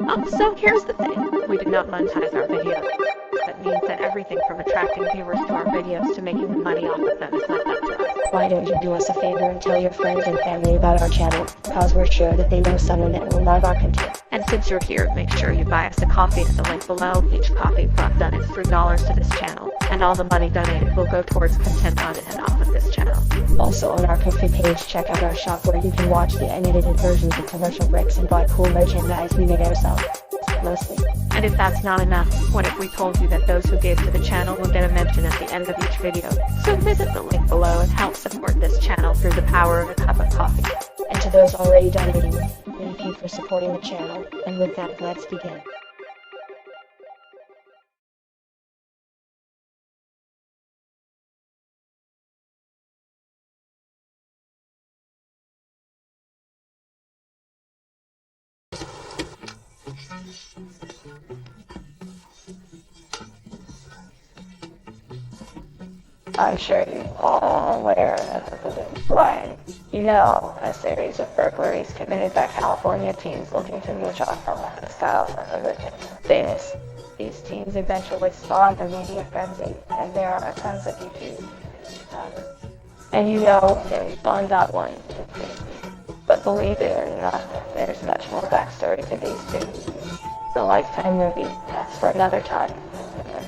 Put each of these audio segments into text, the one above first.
So here's the thing. We do not monetize our videos. That means that everything from attracting viewers to our videos to making money off of them is left up to us. Why don't you do us a favor and tell your friends and family about our channel, cause we're sure that they know someone that will love our content. And since you're here, make sure you buy us a coffee at the link below. Each coffee donates $3 to this channel, and all the money donated will go towards content content off of this channel. Also on our Ko-fi page, check out our shop where you can watch the unedited versions of commercial breaks and buy cool merchandise we made ourselves. Mostly. And if that's not enough, what if we told you that those who gave to the channel will get a mention at the end of each video? So visit the link below and help support this channel through the power of a cup of coffee. And to those already donating, thank you for supporting the channel. And with that, let's begin. I'm sure you all aware of the Bling Ring. You know, a series of burglaries committed by California teens looking to mooch off from the south of the famous. These teens eventually spawned a media frenzy, and there are tons of YouTube. And you know, they spawned that one. But believe it or not, there's much more backstory to these two. The Lifetime movie, that's for another time.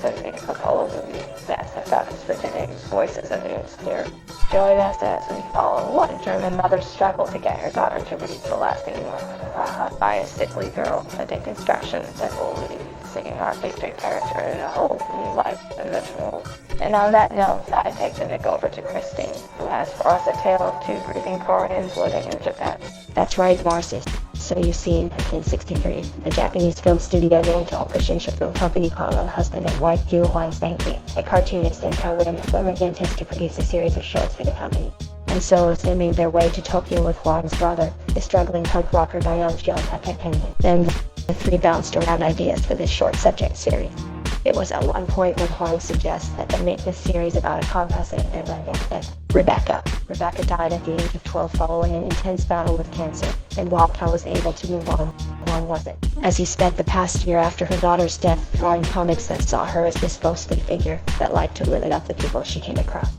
That's a couple of movies. That's about us for today's Voices of News here. Join us as we follow one German mother's struggle to get her daughter to read the last anymore by a sickly girl, a deconstruction that will lead singing our favorite character in a whole new life in this world. And on that note, I take the mic over to Christine, who has for us a tale of two grieving Koreans living in Japan. That's right, Marcy. So you see, in 1963, a Japanese film studio named Operation Film Company called on husband and wife Yu Hwan Sang-ki, a cartoonist and program dentist, to produce a series of shorts for the company. And so, as they made their way to Tokyo with Hwang's brother, the struggling punk rocker Young Jung, then the three bounced around ideas for this short subject series. It was at one point when Hwang suggests that they make this series about a composite and Rebecca. Rebecca died at the age of 12 following an intense battle with cancer, and while Cal was able to move on, Hwang wasn't, as he spent the past year after her daughter's death drawing comics that saw her as this ghostly figure that liked to limit up the people she came across.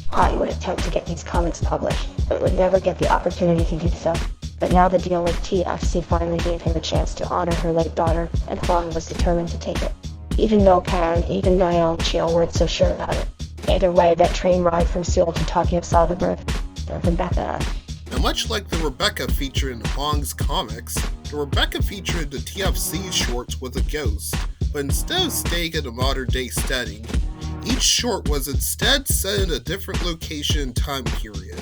Hwang would attempt to get these comics published, but would never get the opportunity to do so. But now the deal with TFC finally gave him a chance to honor her late daughter, and Hwang was determined to take it. Even though Karen, even Niall Chill weren't so sure about it. Either way, that train ride from Seoul to Tokyo saw the birth of Rebecca Ahn. Now, much like the Rebecca feature in Hwang's comics, the Rebecca feature in the TFC shorts was a ghost, but instead of staying in a modern-day setting, each short was instead set in a different location and time period.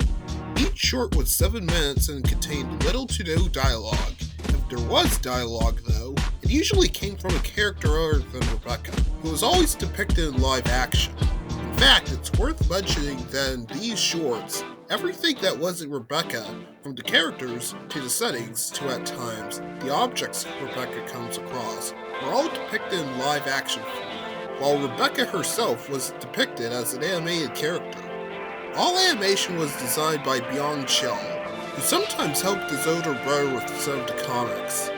Each short was 7 minutes and contained little to no dialogue. If there was dialogue, though, it usually came from a character other than Rebecca, who was always depicted in live action. In fact, it's worth mentioning that in these shorts, everything that wasn't Rebecca, from the characters to the settings to at times the objects Rebecca comes across, were all depicted in live action form, while Rebecca herself was depicted as an animated character. All animation was designed by Byung Chul, who sometimes helped his older brother with some of the comics.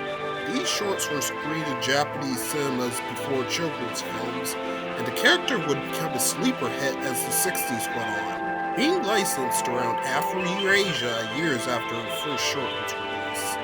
These shorts were screened in Japanese cinemas before children's films, and the character would become a sleeper hit as the 60s went on, being licensed around Afro-Eurasia years after the first short was released.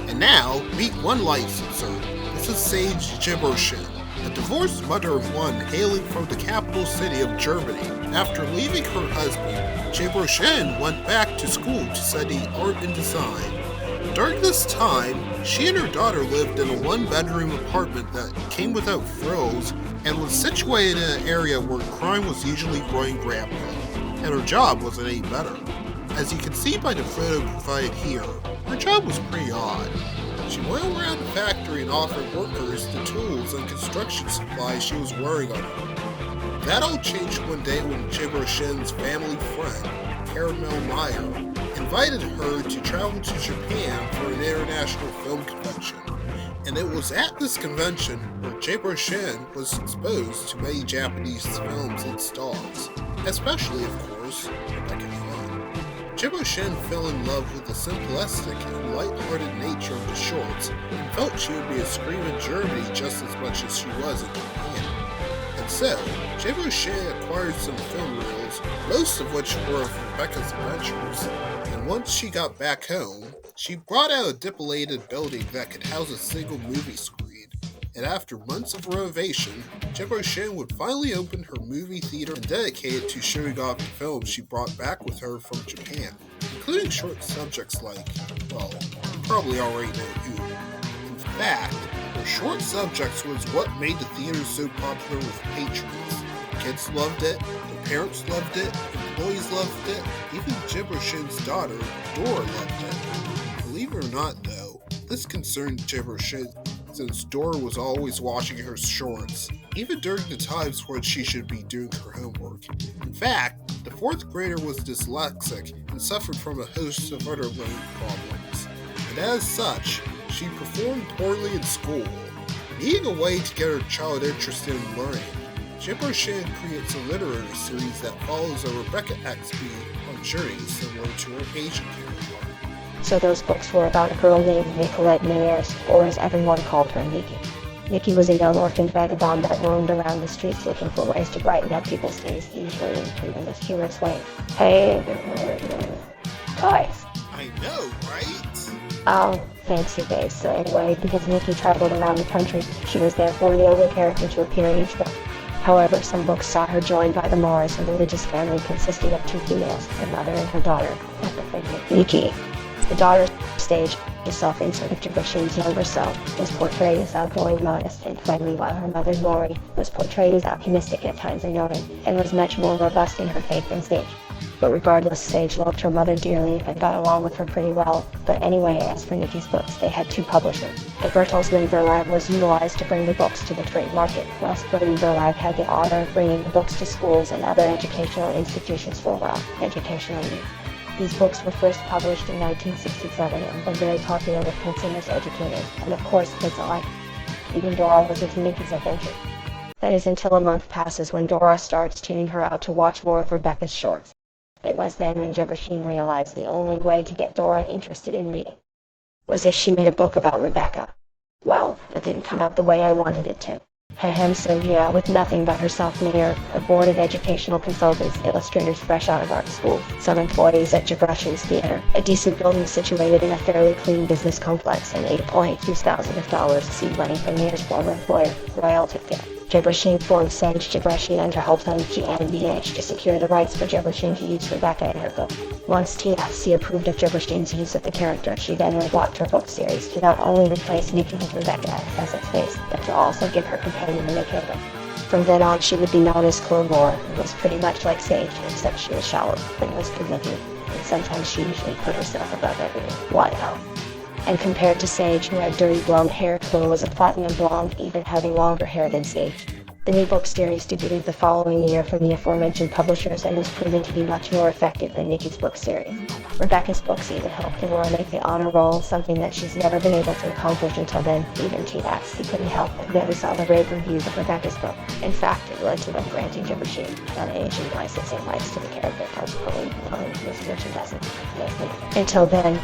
And now, meet one licensor. This is Sage Jibroshin, a divorced mother of one hailing from the capital city of Germany. After leaving her husband, Jibroshin went back to school to study art and design. During this time, she and her daughter lived in a one-bedroom apartment that came without frills and was situated in an area where crime was usually running rampant, and her job wasn't any better. As you can see by the photo provided here, her job was pretty odd. She went around the factory and offered workers the tools and construction supplies she was wearing on her. That all changed one day when Jibroshin's family friend, Caramel Meyer, invited her to travel to Japan for an international film convention. And it was at this convention where Jibroshin was exposed to many Japanese films and stars. especially, of course, Rebecca Ahn. Jibbo Shin fell in love with the simplistic and light-hearted nature of the shorts and felt she would be a scream in Germany just as much as she was in Japan. And so, Jibbo Shin acquired some film reels, most of which were of Rebecca's adventures, and once she got back home, she brought out a dilapidated building that could house a single movie screen. And after months of renovation, Jibbo Shin would finally open her movie theater and dedicate it to showing off the films she brought back with her from Japan, including short subjects like, well, you probably already know who. In fact, her short subjects was what made the theater so popular with patrons. Kids loved it, their parents loved it, employees loved it, even Jibbo Shin's daughter, Dora, loved it. Believe it or not, though, this concerned Jibbo Shin since Dora was always watching her shorts, even during the times when she should be doing her homework. In fact, the fourth grader was dyslexic and suffered from a host of other learning problems, and as such, she performed poorly in school. Needing a way to get her child interested in learning, Jibbo Shin creates a literary series that follows a Rebecca XB on journeys similar to her Asian counterpart. So those books were about a girl named Nicolette Meyers, or as everyone called her, Nikki. Nikki was a young orphan vagabond that roamed around the streets looking for ways to brighten up people's days, usually in a humorous way. Hey, guys. I know, right? Oh, fancy days. So anyway, because Nikki traveled around the country, she was therefore the only character to appear in each book. However, some books saw her joined by the Moors, a religious family consisting of two females, her mother and her daughter, Nikki. The daughter's stage, the self-insert of Jibbo Shin's younger self, was portrayed as outgoing, modest, and friendly, while her mother, Lori, was portrayed as optimistic at times ignoring, and was much more robust in her faith than Sage. But regardless, Sage loved her mother dearly and got along with her pretty well. But anyway, as for Nikki's books, they had two publishers. The Bertelsmann Verlag was utilized to bring the books to the trade market, whilst Berlin Verlag had the honor of bringing the books to schools and other educational institutions for, well, educational use. These books were first published in 1967 and were very popular with consumers, educators, and of course kids alike. Even Dora was into Nikki's adventure. That is until a month passes when Dora starts tuning her out to watch more of Rebecca's shorts. It was then when Jibbo Shin realized the only way to get Dora interested in reading was if she made a book about Rebecca. Well, that didn't come out the way I wanted it to. So yeah, with nothing but herself near, a board of educational consultants, illustrators fresh out of art school, some employees at Jibbo Shin's theater, a decent building situated in a fairly clean business complex, and $8,200 seed money from Mears' former employer, royalty fee. Jibbo Shin formed Sage Jibbo Shin under help from GmbH to secure the rights for Jibbo Shin to use Rebecca in her book. Once TFC approved of Jibbo Shin's use of the character, she then reblocked her book series to not only replace Nikki with Rebecca as its face, but to also give her companion a makeover. From then on, she would be known as Clone War, and was pretty much like Sage, except she was shallow and was good-looking, and sometimes she usually put herself above everyone. What else? And compared to Sage, who had dirty blonde hair, Chloe was a platinum blonde, even having longer hair than Sage. The new book series debuted the following year from the aforementioned publishers and was proven to be much more effective than Nikki's book series. Rebecca's books even helped Laura make the honor roll, something that she's never been able to accomplish until then. Even TFC couldn't help but notice all the rave reviews of Rebecca's book. In fact, it led to them granting Jibbo Shin non-Asian licensing rights to the character of Chloe, which doesn't. Until then.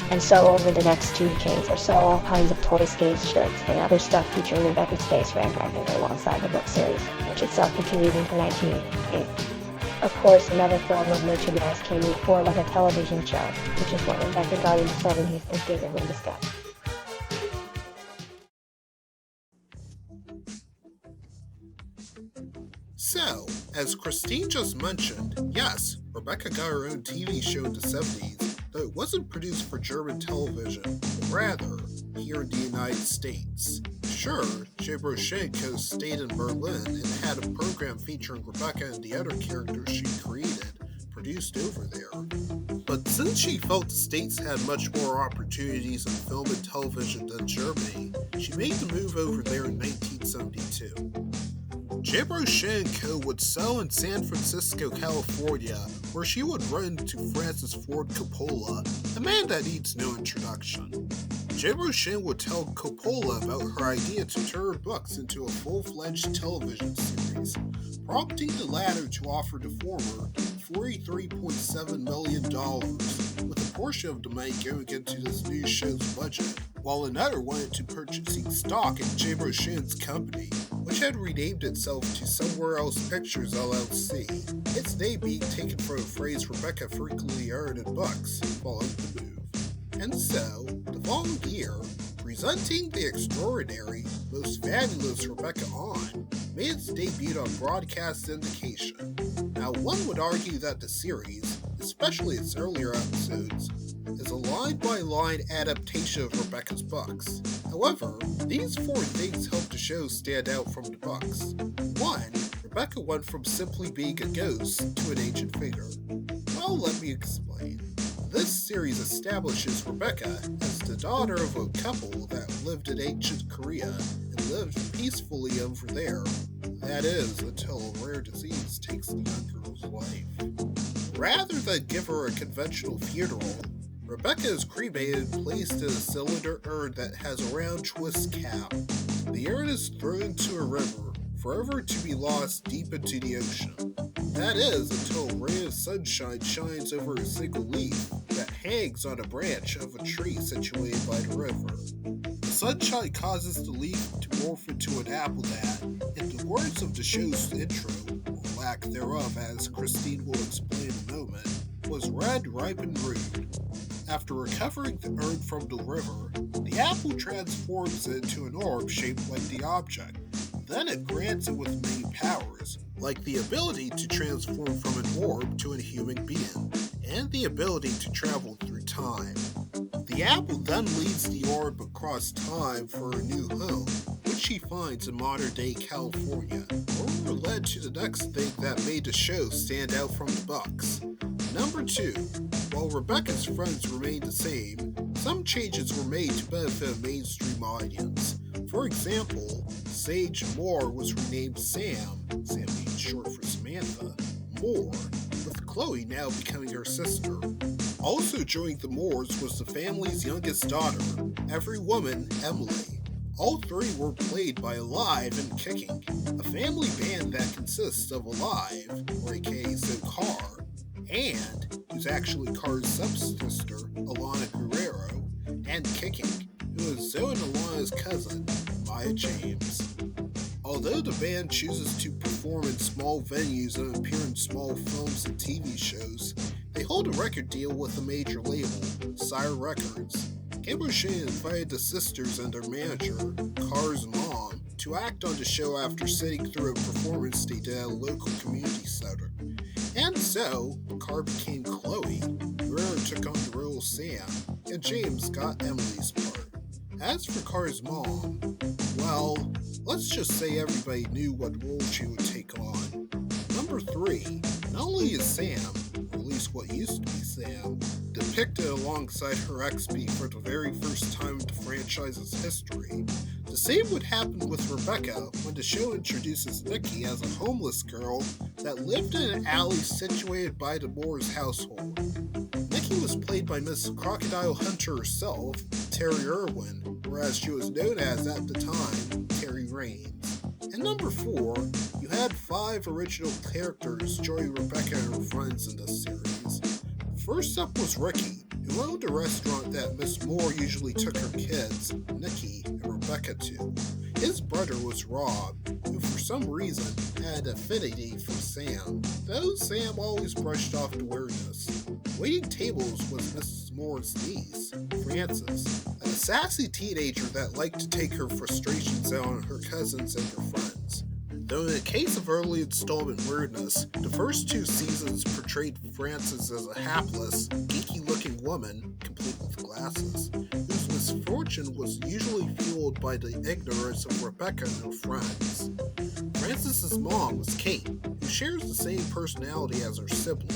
And so over the next 2 decades or so, all kinds of toy skates, shirts, and other stuff featuring Rebecca's face ran rampant alongside the book series, which itself continued into 1988. Of course, another form of merchandise came in the form of a television show, which is what Rebecca got in the 70s and vividly discussed. So, as Christine just mentioned, yes, Rebecca got her own TV show in the 70s, though it wasn't produced for German television, but rather here in the United States. Sure, Jibbo Shin stayed in Berlin and had a program featuring Rebecca and the other characters she created, produced over there. But since she felt the States had much more opportunities in film and television than Germany, she made the move over there in 1972. Jibbo Shin Co. would sell in San Francisco, California, where she would run into Francis Ford Coppola, a man that needs no introduction. Jibbo Shin would tell Coppola about her idea to turn her books into a full-fledged television series, prompting the latter to offer the former $43.7 million, with a portion of the money going into this new show's budget, while another wanted to purchasing stock in Jim O'Shea's company, which had renamed itself to Somewhere Else Pictures LLC, its name being taken from a phrase Rebecca frequently uttered in books following the move. And so, the following year, presenting the extraordinary, most fabulous Rebecca Ahn made its debut on broadcast syndication. Now, one would argue that the series, especially its earlier episodes, is a line-by-line adaptation of Rebecca's books. However, these four things help the show stand out from the books. 1. Rebecca went from simply being a ghost to an ancient figure. Well, let me explain. This series establishes Rebecca as the daughter of a couple that lived in ancient Korea and lived peacefully over there. That is, until a rare disease takes the young girl's life. Rather than give her a conventional funeral, Rebecca is cremated and placed in a cylinder urn that has a round twist cap. The urn is thrown into a river, forever to be lost deep into the ocean. That is, until a ray of sunshine shines over a single leaf that hangs on a branch of a tree situated by the river. The sunshine causes the leaf to morph into an apple that, in the words of the show's intro, or lack thereof as Christine will explain in a moment, was red, ripe, and rude. After recovering the urn from the river, the apple transforms it into an orb shaped like the object. Then it grants it with many powers, like the ability to transform from an orb to a human being, and the ability to travel through time. The apple then leads the orb across time for a new home, which he finds in modern-day California. Or we're led to the next thing that made the show stand out from the books. Number 2. While Rebecca's friends remained the same, some changes were made to benefit a mainstream audience. For example, Sage Moore was renamed Sam being short for Samantha, Moore, with Chloe now becoming her sister. Also joining the Moores was the family's youngest daughter, every woman, Emily. All three were played by Alive and Kicking, a family band that consists of Alive, or aka So Carr, and who's actually Carr's stepsister, Alana Guerrero, and Kicking, who is Zoe and Alana's cousin, Maya James. Although the band chooses to perform in small venues and appear in small films and TV shows, they hold a record deal with a major label, Sire Records. Kim O'Shea invited the sisters and their manager, Carr's mom, to act on the show after sitting through a performance they did at a local community center. And so, Carr became Chloe, Guerrero took on the role of Sam, and James got Emily's part. As for Carr's mom, well, let's just say everybody knew what role she would take on. Number 3, not only is Sam, or at least what used to be Sam, depicted alongside her ex-B for the very first time in the franchise's history, the same would happen with Rebecca when the show introduces Nikki as a homeless girl that lived in an alley situated by the Moore's household. Nikki was played by Miss Crocodile Hunter herself, Terry Irwin, whereas she was known as, at the time, Terry Raines. And number 4, you had 5 original characters join Rebecca and her friends in this series. First up was Ricky, who owned a restaurant that Miss Moore usually took her kids, Nikki and Rebecca, to. His brother was Rob, who for some reason had an affinity for Sam, though Sam always brushed off the weirdness. Waiting tables was Mrs. Moore's niece, Frances, a sassy teenager that liked to take her frustrations out on her cousins and her friends. Though in the case of early installment weirdness, the first 2 seasons portrayed Frances as a hapless, geeky-looking woman, complete with glasses, whose misfortune was usually fueled by the ignorance of Rebecca and her friends. Frances's mom was Kate, who shares the same personality as her sibling.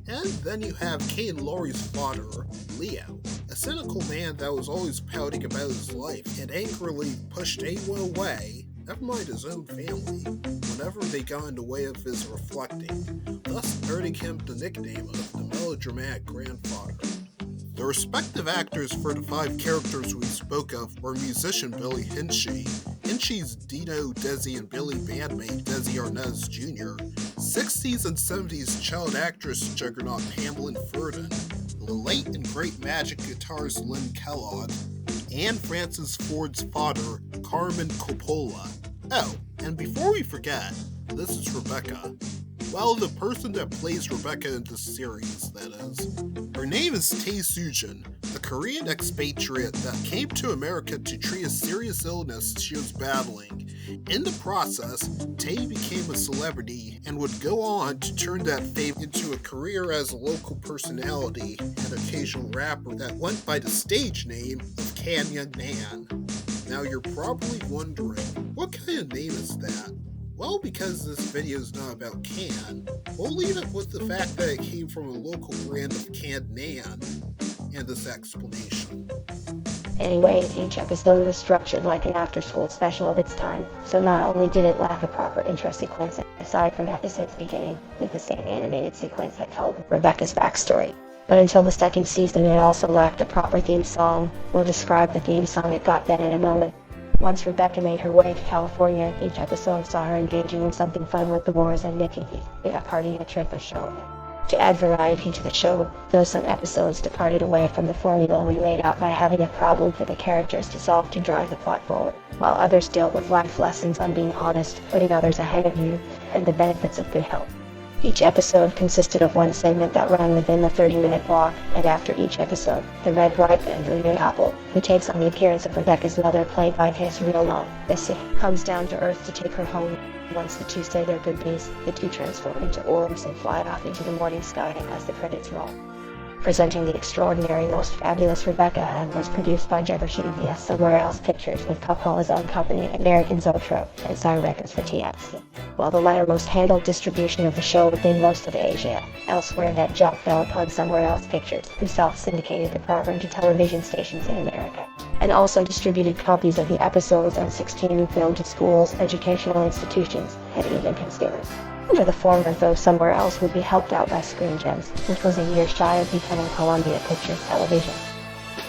And then you have Kate and Laurie's father, Leo, a cynical man that was always pouting about his life and angrily pushed anyone away, never mind his own family, whenever they got in the way of his reflecting, thus earning him the nickname of the melodramatic grandfather. The respective actors for the 5 characters we spoke of were musician Billy Hinchy, Inchi's Dino, Desi, and Billy bandmate Desi Arnaz Jr., 60s and 70s child actress juggernaut Pamela Furden, the late and great Magic guitarist Lynn Kellogg, and Francis Ford's father, Carmen Coppola. Oh, and before we forget, this is Rebecca. Well, the person that plays Rebecca in this series, that is. Her name is Tae Sujin, a Korean expatriate that came to America to treat a serious illness she was battling. In the process, Tae became a celebrity and would go on to turn that fame into a career as a local personality and occasional rapper that went by the stage name of Kanya Nan. Now you're probably wondering, what kind of name is that? Well, because this video is not about Can, we'll leave it with the fact that it came from a local brand of canned Nan, and this explanation. Anyway, each episode was structured like an after-school special of its time, so not only did it lack a proper intro sequence, aside from episode's beginning, with the same animated sequence that told Rebecca's backstory, but until the second season it also lacked a proper theme song. We'll describe the theme song it got then in a moment. Once Rebecca made her way to California, each episode saw her engaging in something fun with the boys and Nikki, a party, a trip, a show. To add variety to the show, though some episodes departed away from the formula we laid out by having a problem for the characters to solve to drive the plot forward, while others dealt with life lessons on being honest, putting others ahead of you, and the benefits of good health. Each episode consisted of one segment that ran within the 30-minute block, and after each episode, the red, white, and blue apple, who takes on the appearance of Rebecca's mother played by his real mom, Bessie, comes down to Earth to take her home. Once the two say their goodbyes, the two transform into orbs and fly off into the morning sky as the credits roll. Presenting the extraordinary, most fabulous Rebecca Ahn was produced by Jefferson via Somewhere Else Pictures with Coppola's own company, American Zoetrope, and Sire Records for TFC, while the latter most handled distribution of the show within most of Asia. Elsewhere, that job fell upon Somewhere Else Pictures, who self-syndicated the program to television stations in America, and also distributed copies of the episodes on 16 filmed to schools, educational institutions, and even consumers. For the former, though Somewhere Else would be helped out by Screen Gems, which was a year shy of becoming Columbia Pictures Television.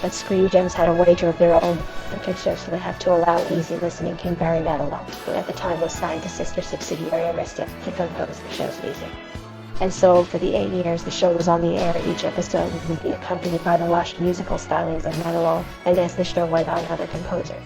But Screen Gems had a wager of their own, the pictures would have to allow easy listening to Barry Manilow, who at the time was signed to sister subsidiary Arista to compose the show's music. And so, for the 8 years the show was on the air, each episode would be accompanied by the lush musical stylings of Manilow, and as the show went on, other composers.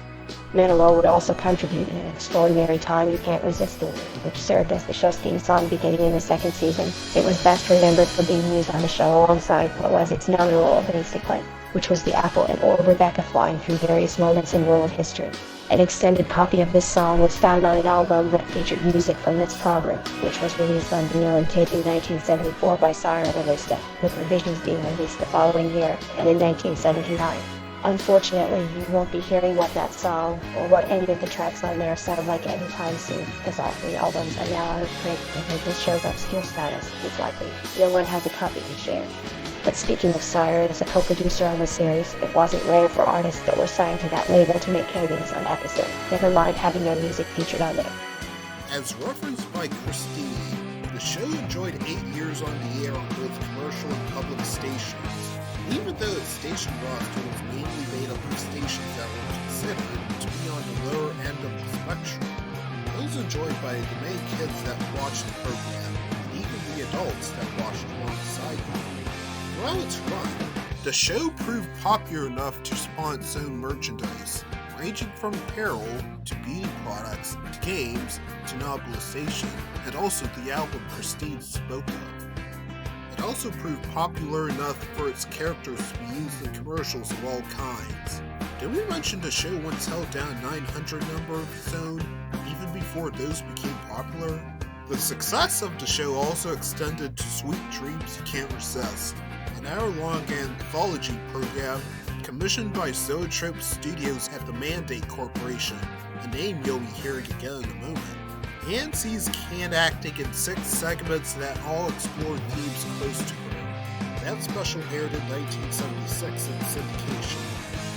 Manilow would also contribute in an extraordinary Time You Can't Resist It, which served as the show's theme song beginning in the second season. It was best remembered for being used on the show alongside what was its nominal opening sequence, which was the apple and orb Rebecca flying through various moments in world history. An extended copy of this song was found on an album that featured music from this program, which was released on vinyl and tape in 1974 by Sire and Arista, with revisions being released the following year, and in 1979. Unfortunately, you won't be hearing what that song, or what any of the tracks on there sound like anytime soon, as all 3 albums are now out of print, and this show's obscure status is likely no one has a copy to share. But speaking of Sire as a co-producer on the series, it wasn't rare for artists that were signed to that label to make cameos on episodes, never mind having their music featured on there. As referenced by Christine, the show enjoyed 8 years on the air on both commercial and public stations. Even though its station roster was mainly made up of stations that were considered to be on the lower end of the spectrum, those enjoyed by the many kids that watched the program, and even the adults that watched alongside them. Throughout its run, the show proved popular enough to spawn its own merchandise, ranging from apparel to beauty products to games to novelization, and also the album Christine spoke of. It also proved popular enough for its characters to be used in commercials of all kinds. Did we mention the show once held down a 900 number of its own, even before those became popular? The success of the show also extended to Sweet Dreams You Can't Resist, an hour-long anthology program commissioned by Zoetrope Studios at the Mandate Corporation, a name you'll be hearing again in a moment. And sees Can acting in 6 segments that all explored themes close to her. That special aired in 1976 in syndication.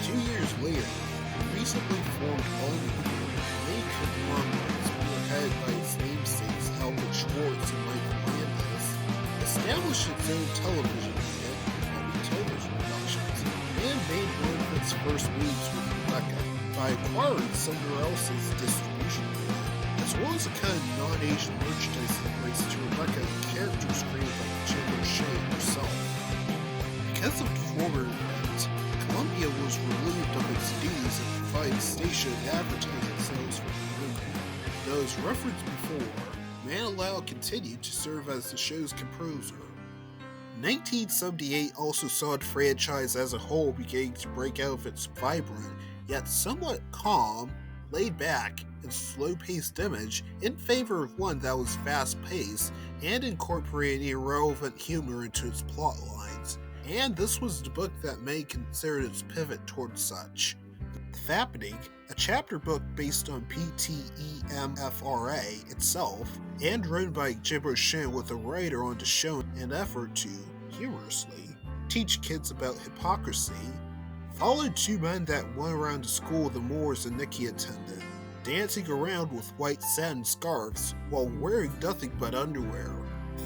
2 years later, the recently formed all-new main conglomerates were headed by its namesakes Albert Schwartz and Michael Landis, established its own television unit, Heavy Totals Productions, and made one of its first moves with Rebecca by acquiring someone else's distribution deal, as well as a kind of non-Asian merchandising rights to Rebecca and characters created by Jim Shane herself. Because of the former event, Columbia was relieved of its duties and provided station advertising sales for the movie. Though as referenced before, Manilow continued to serve as the show's composer. 1978 also saw the franchise as a whole beginning to break out of its vibrant, yet somewhat calm, laid-back, and slow-paced image in favor of one that was fast-paced and incorporated irrelevant humor into its plot lines, and this was the book that many considered its pivot towards such. The Fappening, a chapter book based on PTEMFRA itself, and written by Jim Shin with a writer on the show in an effort to, humorously, teach kids about hypocrisy, followed two men that went around the school the Moores and Nikki attended, dancing around with white satin scarves while wearing nothing but underwear.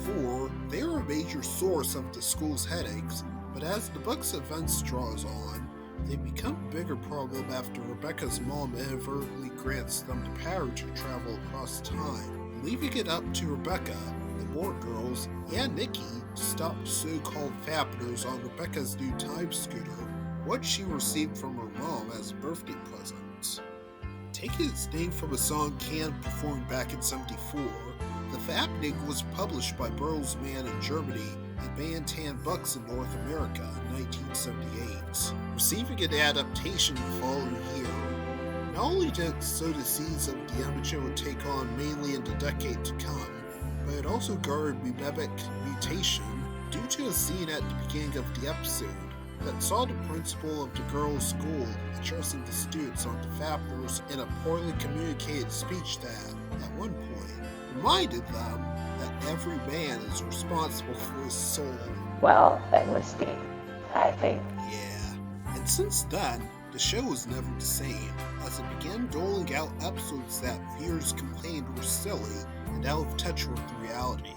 For they were a major source of the school's headaches, but as the book's events draws on, they become a bigger problem after Rebecca's mom inadvertently grants them the power to travel across time, leaving it up to Rebecca, the Moore girls, and Nikki to stop the so-called fappeners on Rebecca's new time scooter, what she received from her mom as a birthday present. Taking its name from a song Can performed back in '74, The Fappening was published by Bertelsmann in Germany and Bantam Books in North America in 1978, receiving an adaptation the following year. Not only did it sow the seeds of the image it would take on mainly in the decade to come, but it also garnered mimetic mutation due to a scene at the beginning of the episode that saw the principal of the girls' school addressing the students on the fappeners in a poorly communicated speech that, at one point, reminded them that every man is responsible for his soul. Well, that was deep, I think. Yeah, and since then, the show was never the same, as it began doling out episodes that viewers complained were silly and out of touch with reality.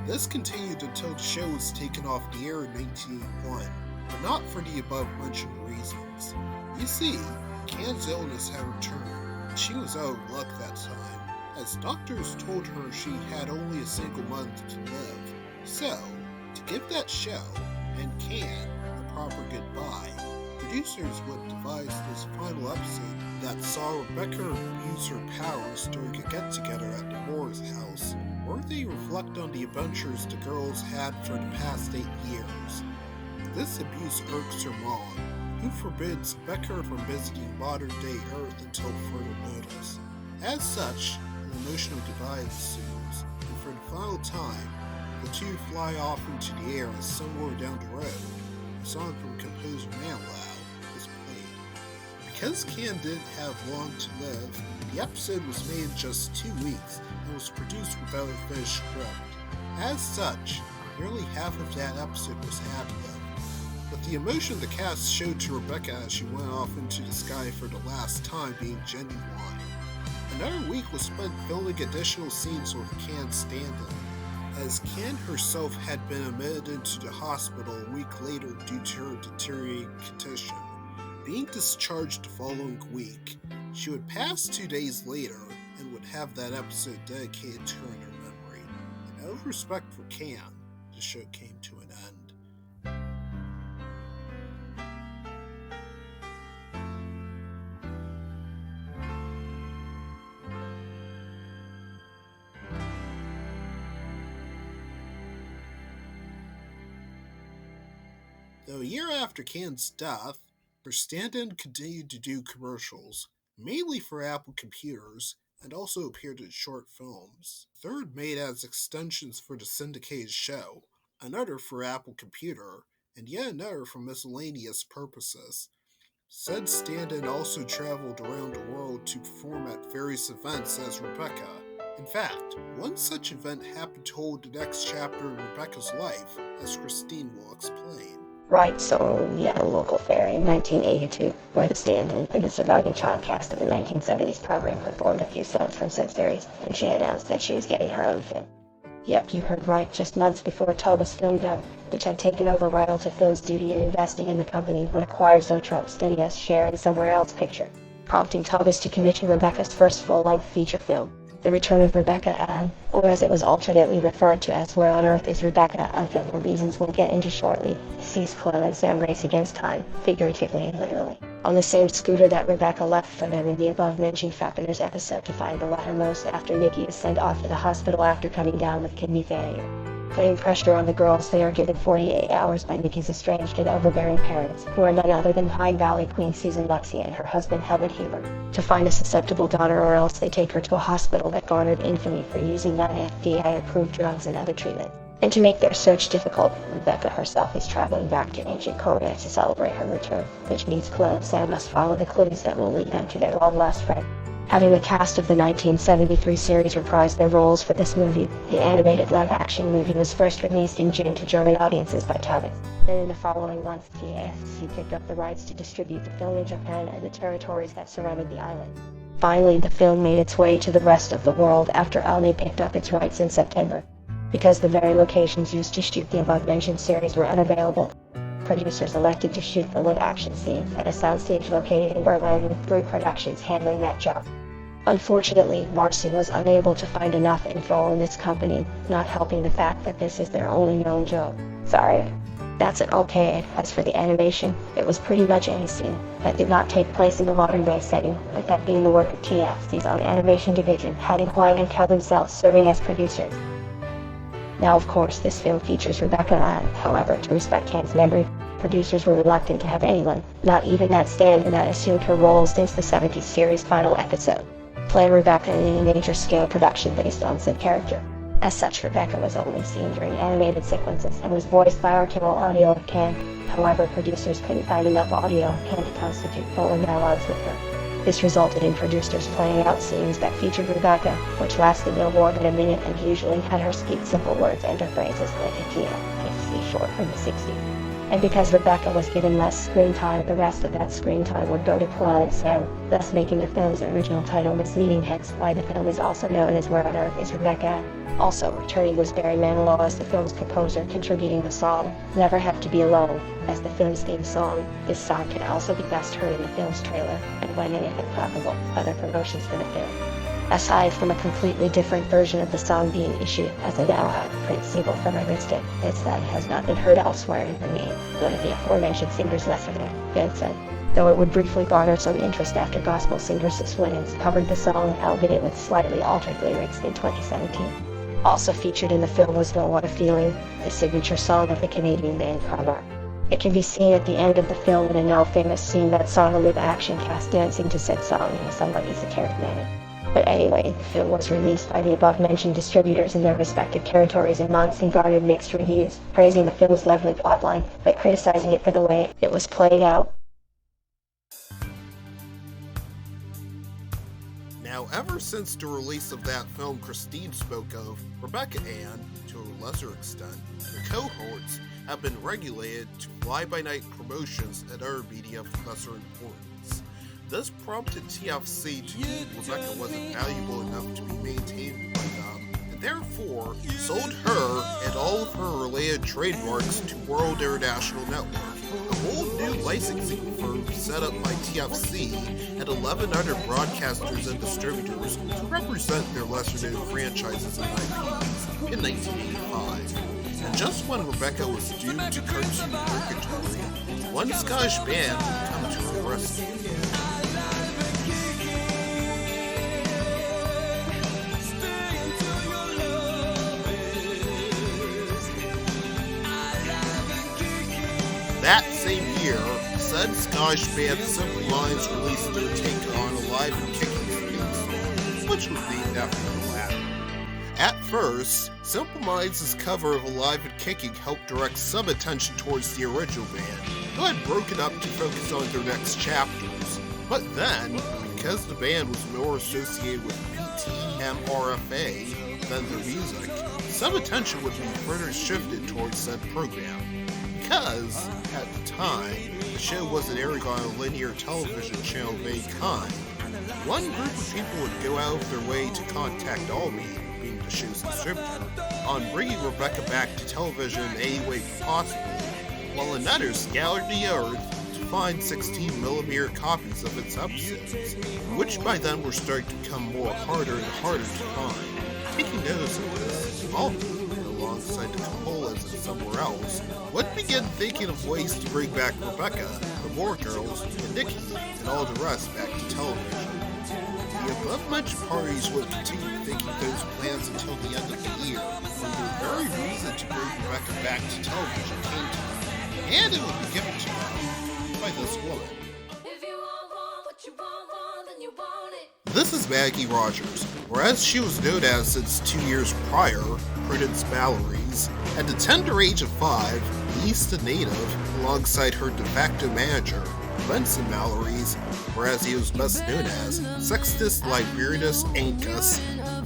This continued until the show was taken off the air in 1981, but not for the above-mentioned reasons. You see, Can's illness had returned, and she was out of luck that time, as doctors told her she had only a single month to live. So, to give that show, and Can, a proper goodbye, producers would devise this final episode that saw Rebecca abuse her powers during a get-together at the Moore's house, where they reflect on the adventures the girls had for the past 8 years. This abuse irks her mom, who forbids Rebecca from visiting modern-day Earth until further notice. As such, an emotional divide ensues, and for the final time, the two fly off into the air as somewhere down the road, a song from composer Manilow is played. Because Can didn't have long to live, the episode was made in just 2 weeks and was produced without a finished script. As such, nearly half of that episode was ad-libbed. But the emotion the cast showed to Rebecca as she went off into the sky for the last time being genuine. Another week was spent filming additional scenes with Can's stand-in, as Can herself had been admitted into the hospital a week later due to her deteriorating condition. Being discharged the following week, she would pass 2 days later and would have that episode dedicated to her in her memory. And out of respect for Can, the show came to an end. Though a year after Can's death, her stand-in continued to do commercials, mainly for Apple computers, and also appeared in short films. A third made as extensions for the syndicated show, another for Apple Computer, and yet another for miscellaneous purposes. Said stand-in also traveled around the world to perform at various events as Rebecca. In fact, one such event happened to hold the next chapter in Rebecca's life, as Christine will explain. Right, so we had a local fair in 1982 where the stand-in for the surviving child cast of the 1970s program performed a few songs from said series, and she announced that she was getting her own film. Yep, you heard right, just months before Toba's film done, which had taken over Rydell to Phil's duty in investing in the company when acquired Zoetrope's steady share in Somewhere Else picture. prompting Thomas to commission Rebecca's first full-length feature film, The Return of Rebecca Ahn, or as it was alternately referred to as Where on Earth is Rebecca, for reasons we'll get into shortly, sees Chloe and Sam race against time, figuratively and literally, on the same scooter that Rebecca left for them in the above-mentioned Fabulous episode to find the lattermost after Nikki is sent off to the hospital after coming down with kidney failure. Putting pressure on the girls, they are given 48 hours by Nikki's estranged and overbearing parents, who are none other than Pine Valley Queen Susan Luxie and her husband Helen Healer, to find a susceptible daughter, or else they take her to a hospital that garnered infamy for using non-FDA-approved drugs and other treatment. And to make their search difficult, Rebecca herself is traveling back to ancient Korea to celebrate her return, which means Chloe and Sam must follow the clues that will lead them to their long-lost friend. Having the cast of the 1973 series reprise their roles for this movie, the animated live-action movie was first released in June to German audiences by Thomas. Then in the following months, TFC picked up the rights to distribute the film in Japan and the territories that surrounded the island. Finally, the film made its way to the rest of the world after Alney picked up its rights in September. Because the very locations used to shoot the above-mentioned series were unavailable, producers elected to shoot the live-action scenes at a soundstage located in Berlin, with Brew Productions handling that job. Unfortunately, Marcy was unable to find enough info on this company, not helping the fact that this is their only known job. Sorry. That's it. Okay. As for the animation, it was pretty much any scene that did not take place in the modern-day setting, but that being the work of TFC's own animation division, having Huang and Cal themselves serving as producers. Now, of course, this film features Rebecca Ahn. However, to respect Han's memory, producers were reluctant to have anyone, not even that stand-in that assumed her role since the 70s series' final episode, play Rebecca in a major-scale production based on said character. As such, Rebecca was only seen during animated sequences and was voiced by original audio of Can. However, producers couldn't find enough audio of Can to constitute full dialogues with her. This resulted in producers playing out scenes that featured Rebecca, which lasted no more than a minute and usually had her speak simple words and her phrases like a TFC short from the 60s. And because Rebecca was given less screen time, the rest of that screen time would go to Chloe and Sam, thus making the film's original title misleading, hence why the film is also known as Where on Earth is Rebecca. Also returning was Barry Manilow as the film's composer, contributing the song Never Have to Be Alone as the film's theme song. This song can also be best heard in the film's trailer, and when and if applicable, other promotions for the film. Aside from a completely different version of the song being issued as a now-out-of-print single from a mixtape, it's that it has not been heard elsewhere in the name, one of the aforementioned singers lesser than Benson. Though it would briefly garner some interest after gospel singer Sis Williams covered the song, albeit with slightly altered lyrics, in 2017. Also featured in the film was No What a Feeling, the signature song of the Canadian band Carmar. It can be seen at the end of the film in a now-famous scene that saw the live-action cast dancing to said song in a somewhat esoteric manner. But anyway, the film was released by the above-mentioned distributors in their respective territories in months and garnered mixed reviews, praising the film's lovely plotline, but criticizing it for the way it was played out. Now, ever since the release of that film Christine spoke of, Rebecca Ahn, to a lesser extent, and cohorts have been regulated to fly-by-night promotions and other media of lesser importance. This prompted TFC to believe Rebecca wasn't valuable enough to be maintained by them, and therefore sold her and all of her related trademarks to World International Network, a whole new licensing firm set up by TFC and 11 other broadcasters and distributors to represent their lesser-known franchises and IPs in 1985. And just when Rebecca was doomed to cartoon purgatory, one Scottish band would come to her rescue. That same year, said Scottish band Simple Minds released their take on Alive and Kicking theme song, which was named after the latter. At first, Simple Minds' cover of Alive and Kicking helped direct some attention towards the original band, who had broken up to focus on their next chapters. But then, because the band was more associated with PTMRFA than their music, some attention would be further shifted towards said program. Because, at the time, the show wasn't airing on a linear television channel of any kind, one group of people would go out of their way to contact Albany, being the show's distributor, on bringing Rebecca back to television in any way possible, while another scoured the earth to find 16mm copies of its episodes, which by then were starting to become harder and harder to find. Taking notice of this, Malcolm, alongside Colas and somewhere else, would begin thinking of ways to bring back Rebecca, the Moore girls, and Nikki, and all the rest back to television. The above-mentioned parties would continue thinking those plans until the end of the year, when the very reason to bring Rebecca back to television came to them, and it would be given to them by this woman. This is Maggie Rogers, or as she was known as since 2 years prior, Prudence Mallory's. At the tender age of 5, the Easton native, alongside her de facto manager, Benson Mallory's, or as he was best known as, Sextus Liberinus Ancus,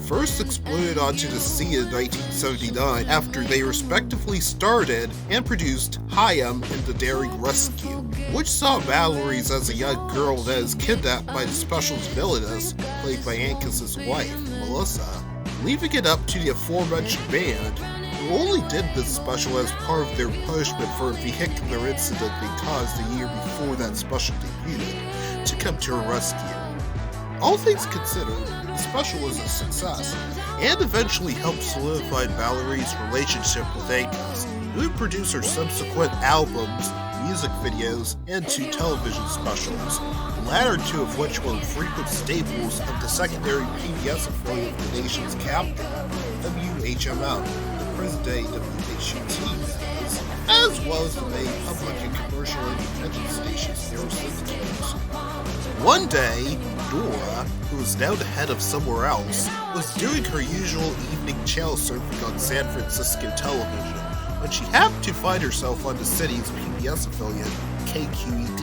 first exploded onto the scene in 1979 after they respectively started and produced Hyam and the Daring Rescue, which saw Mallory's as a young girl that is kidnapped by the special's villainess, played by Ancus's wife, Melissa, leaving it up to the aforementioned band, who only did this special as part of their punishment for a vehicular incident they caused a year before that special debuted, to come to her rescue. All things considered, the special was a success, and eventually helped solidify Mallory's relationship with Ancus, who would produce her subsequent albums, music videos, and 2 television specials, the latter 2 of which were frequent staples of the secondary PBS affiliate of the nation's capital, WHMM, the present-day WHUT, as well as the main public and commercial independent stations they were syndicated. One day, Dora, who was now the head of somewhere else, was doing her usual evening channel surfing on San Francisco television when she happened to find herself on the city's PBS affiliate, KQED,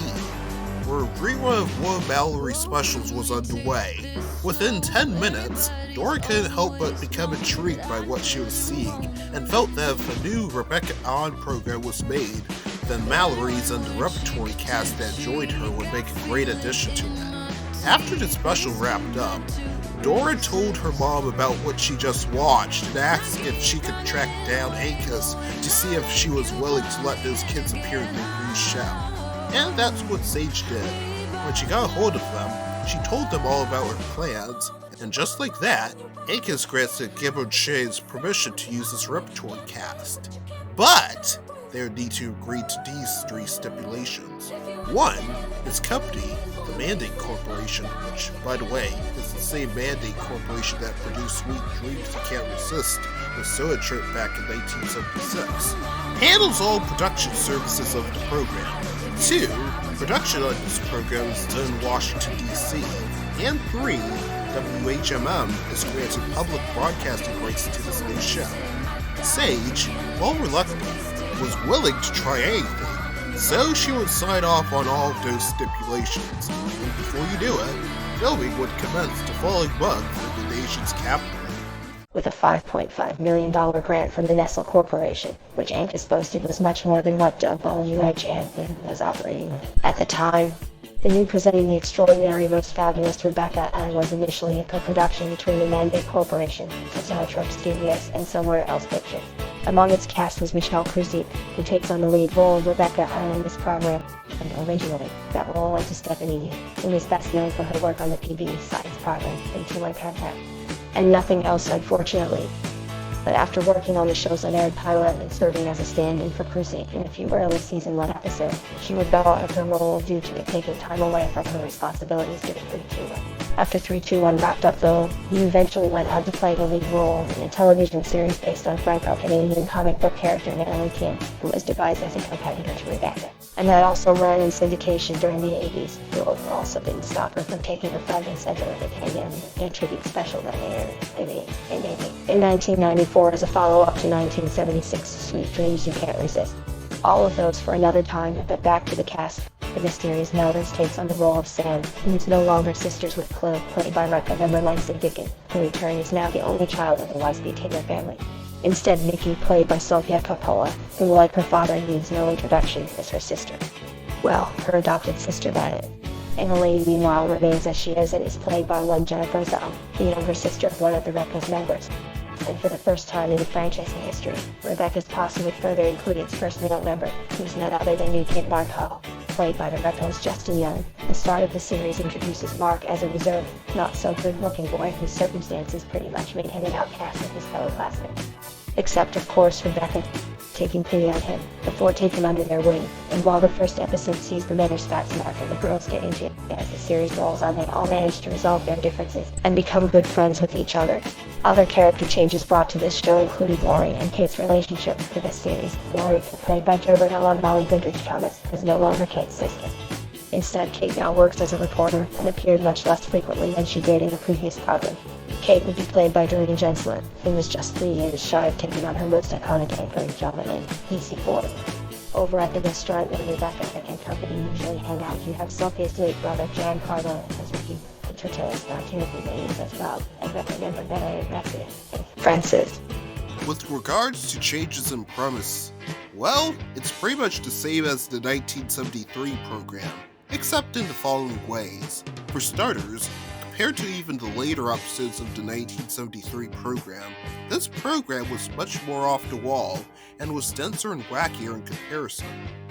where a rerun of one of Mallory's specials was underway. Within 10 minutes, Dora couldn't help but become intrigued by what she was seeing, and felt that if a new Rebecca Ahn program was made, then Mallory's and the repertory cast that joined her would make a great addition to it. After the special wrapped up, Dora told her mom about what she just watched and asked if she could track down Ancus to see if she was willing to let those kids appear in the new show. And that's what Sage did. When she got a hold of them, she told them all about her plans, and just like that, Ancus granted Gibbon Shays permission to use this repertory cast. But they would need to agree to these 3 stipulations. One, his company, the Mandate Corporation, which, by the way, is the same Mandate Corporation that produced Sweet Dreams You Can't Resist with Soda Trip back in 1976, handles all production services of the program. 2, production on this program is done in Washington, D.C. And 3, WHMM is granted public broadcasting rights to this new show. Sage, while reluctant, was willing to try anything, so she would sign off on all of those stipulations. And before you knew it, filming would commence the following month in the nation's capital. With a $5.5 million grant from the Nestle Corporation, which Ancus boasted was much more than what Dumbo UHN was operating at the time. The new presenting the extraordinary, most fabulous Rebecca Ahn was initially a co-production between the Mandate Corporation, Zoetrope Studios, and Somewhere Else Pictures. Among its cast was Michelle Krusik, who takes on the lead role of Rebecca Ahn in this program, and originally that role went to Stephanie, who is best known for her work on the PBS science program, Into Contact, and nothing else, unfortunately. But after working on the show's unaired pilot and serving as a stand-in for Krusik in a few early season 1 episodes, she would bow out of her role due to it taking time away from her responsibilities during 3-2-1. After 3-2-1 wrapped up though, he eventually went on to play the lead role in a television series based on Franco-Canadian comic book character Natalie Kim, who was devised as a competitor to Rebecca, and that also ran in syndication during the 80s. The overall also didn't stop her from taking the front and center of the pandemic in a tribute special that aired in 1994 as a follow-up to 1976's Sweet Dreams You Can't Resist. All of those for another time, but back to the cast. The mysterious Melrose takes on the role of Sam, who is no longer sisters with Chloe, played by Remember Langston Dickens, who in turn is now the only child of the Wisby Taylor family. Instead, Nikki, played by Sofia Coppola, who, like her father, needs no introduction, is her sister. Well, her adopted sister, that is. Annalie, meanwhile, remains as she is and is played by one Jennifer Zell, the younger sister of one of Rebecca's members. And for the first time in the franchising history, Rebecca's posse would further include its first male member, who's none other than new Kid Mark Hall. played by Rebecca, is Justin Young. The start of the series introduces Mark as a reserved, not-so-good-looking boy whose circumstances pretty much made him an outcast of his fellow classmates. Except, of course, Rebecca, taking pity on him, before taking him under their wing. And while the first episode sees the men respect Mark and the girls get into it, as the series rolls on, they all manage to resolve their differences and become good friends with each other. Other character changes brought to this show included Lori and Kate's relationship for this series. Lori, played by Rebecca Molly Goodrich Thomas, is no longer Kate's sister. Instead, Kate now works as a reporter and appeared much less frequently than she did in the previous program. Kate would be played by Doreen Gensler, who was just 3 years shy of taking on her most iconic anchoring job in PC4. Over at the restaurant where Rebecca and company usually hang out, you have Sophie's late brother Giancarlo as Ricky, the tortilla star Timothy Williams as Rob, and Representative Betsy and Francis. With regards to changes in premise, well, it's pretty much the same as the 1973 program, except in the following ways. For starters, compared to even the later episodes of the 1973 program, this program was much more off the wall and was denser and wackier in comparison,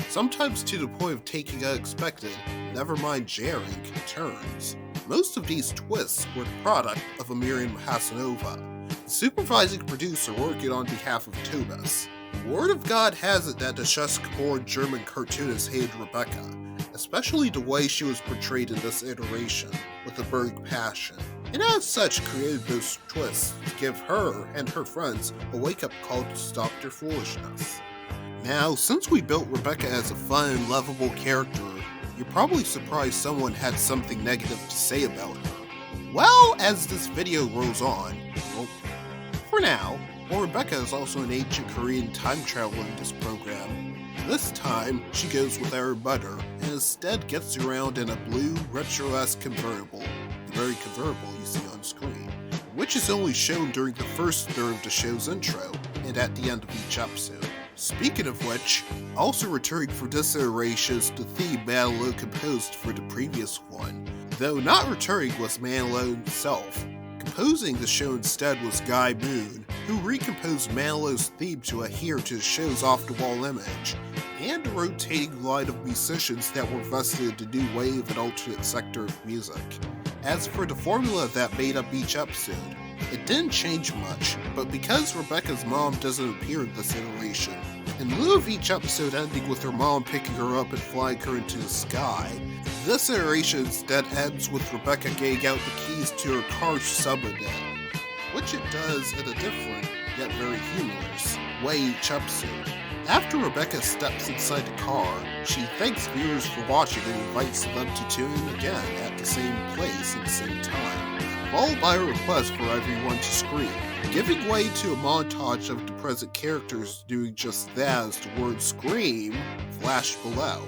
sometimes to the point of taking unexpected, never mind jarring, turns. Most of these twists were the product of Miriam Hasanova, the supervising producer working on behalf of Thomas. Word of God has it that the Chesk-born German cartoonist hated Rebecca, especially the way she was portrayed in this iteration, with a burning passion, and as such created those twists to give her and her friends a wake-up call to stop their foolishness. Now, since we built Rebecca as a fun and lovable character, you're probably surprised someone had something negative to say about her. Well, as this video rolls on, well, for now, while Rebecca is also an ancient Korean time traveler in this program, this time, she goes without her mother and instead gets around in a blue, retro-esque convertible, the very convertible you see on screen, which is only shown during the first third of the show's intro and at the end of each episode. Speaking of which, also returning for this iteration is the theme Manilow composed for the previous one, though not returning was Manilow himself. Composing the show instead was Guy Moon, who recomposed Manilow's theme to adhere to the show's off-the-wall image, and a rotating line of musicians that were vested in the new wave and alternate sector of music. As for the formula that made up each episode, it didn't change much, but because Rebecca's mom doesn't appear in this iteration, in lieu of each episode ending with her mom picking her up and flying her into the sky, this iteration instead ends with Rebecca getting out the keys to her car to summon it, which it does in a different, yet very humorous, way each episode. After Rebecca steps inside the car, she thanks viewers for watching and invites them to tune in again at the same place at the same time, followed by a request for everyone to scream, giving way to a montage of the present characters doing just that as the word "scream" flashed below.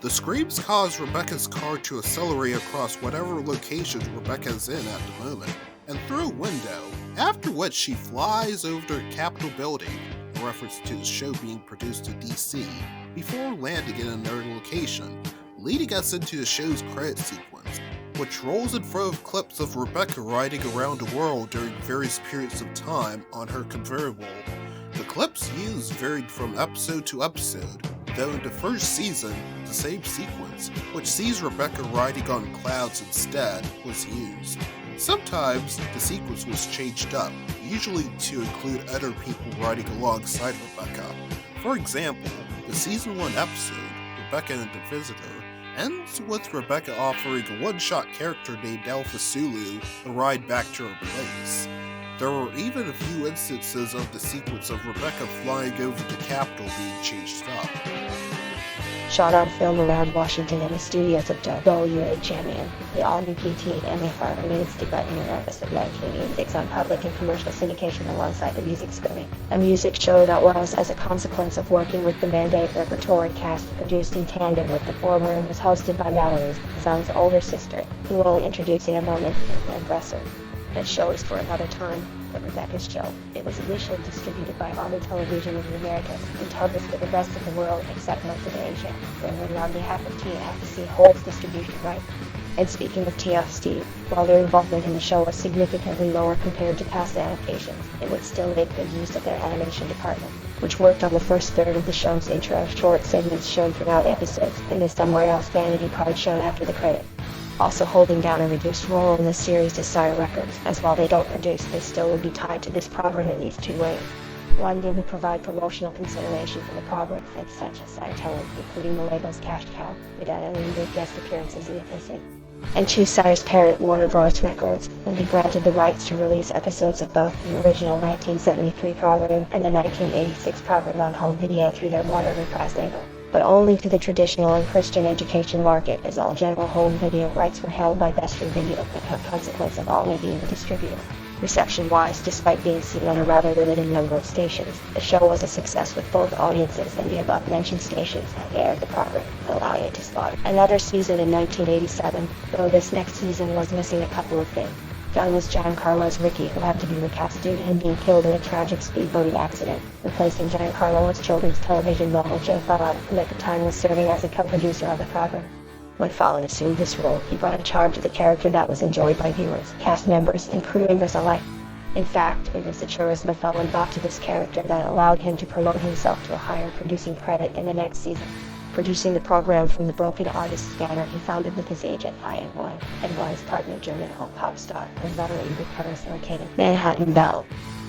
The screams cause Rebecca's car to accelerate across whatever location Rebecca is in at the moment, and through a window, after which she flies over the Capitol building, a reference to the show being produced in DC, before landing in another location, leading us into the show's credit sequence, which rolls in front of clips of Rebecca riding around the world during various periods of time on her convertible. The clips used varied from episode to episode, though in the first season, the same sequence, which sees Rebecca riding on clouds instead, was used. Sometimes, the sequence was changed up, usually to include other people riding alongside Rebecca. For example, the Season 1 episode, Rebecca and the Visitor, ends with Rebecca offering a one-shot character named Alpha Sulu a ride back to her place. There were even a few instances of the sequence of Rebecca flying over the Capitol being changed up. Shot on film around Washington in the studios of WHMN, the all-new PT and MFR released the button in August of 1986 on public and commercial syndication alongside the music screening, a music show that was, as a consequence of working with the Mandate repertory cast, produced in tandem with the former and was hosted by Mallory's son's older sister, who will introduce in a moment, and Bresser. That show is for another time, but Rebecca's show. It was initially distributed by Army Television in the Americas and targets for the rest of the world except most of Asia, bringing on behalf of TFC holds distribution rights. And speaking of TFC, while their involvement in the show was significantly lower compared to past adaptations, it would still make good use of their animation department. which worked on the first third of the show's intro short segments shown throughout episodes, and the Somewhere Else vanity card shown after the credit. Also holding down a reduced role in the series is Sire Records, as while they don't produce, they still would be tied to this program in these two ways. One, they would provide promotional consideration for the program, and such as Sire talent, including the label's cash cow, without any new guest appearances in the episode. And two, Sire's parent, Warner Bros. Records, will be granted the rights to release episodes of both the original 1973 program and the 1986 program on home video through their Warner Reprise label, but only to the traditional and Christian education market, as all general home video rights were held by Western Video, and a consequence of only being a distributor. Reception-wise, despite being seen on a rather limited number of stations, the show was a success with both audiences and the above-mentioned stations that aired the program, allowing it to spot another season in 1987, though this next season was missing a couple of things. Gunn was Giancarlo's Ricky, who had to be recast due to him being killed in a tragic speedboating accident, replacing Giancarlo was children's television model Joe Fallon, who at the time was serving as a co-producer of the program. When Fallon assumed this role, he brought in charge of the character that was enjoyed by viewers, cast members, and crew members alike. In fact, it was the charisma Fallon brought to this character that allowed him to promote himself to a higher producing credit in the next season. Producing the program from the Broken Artist scanner he founded with his agent IN1, and was partner German pop star and veteran with Paris located Manhattan Belle.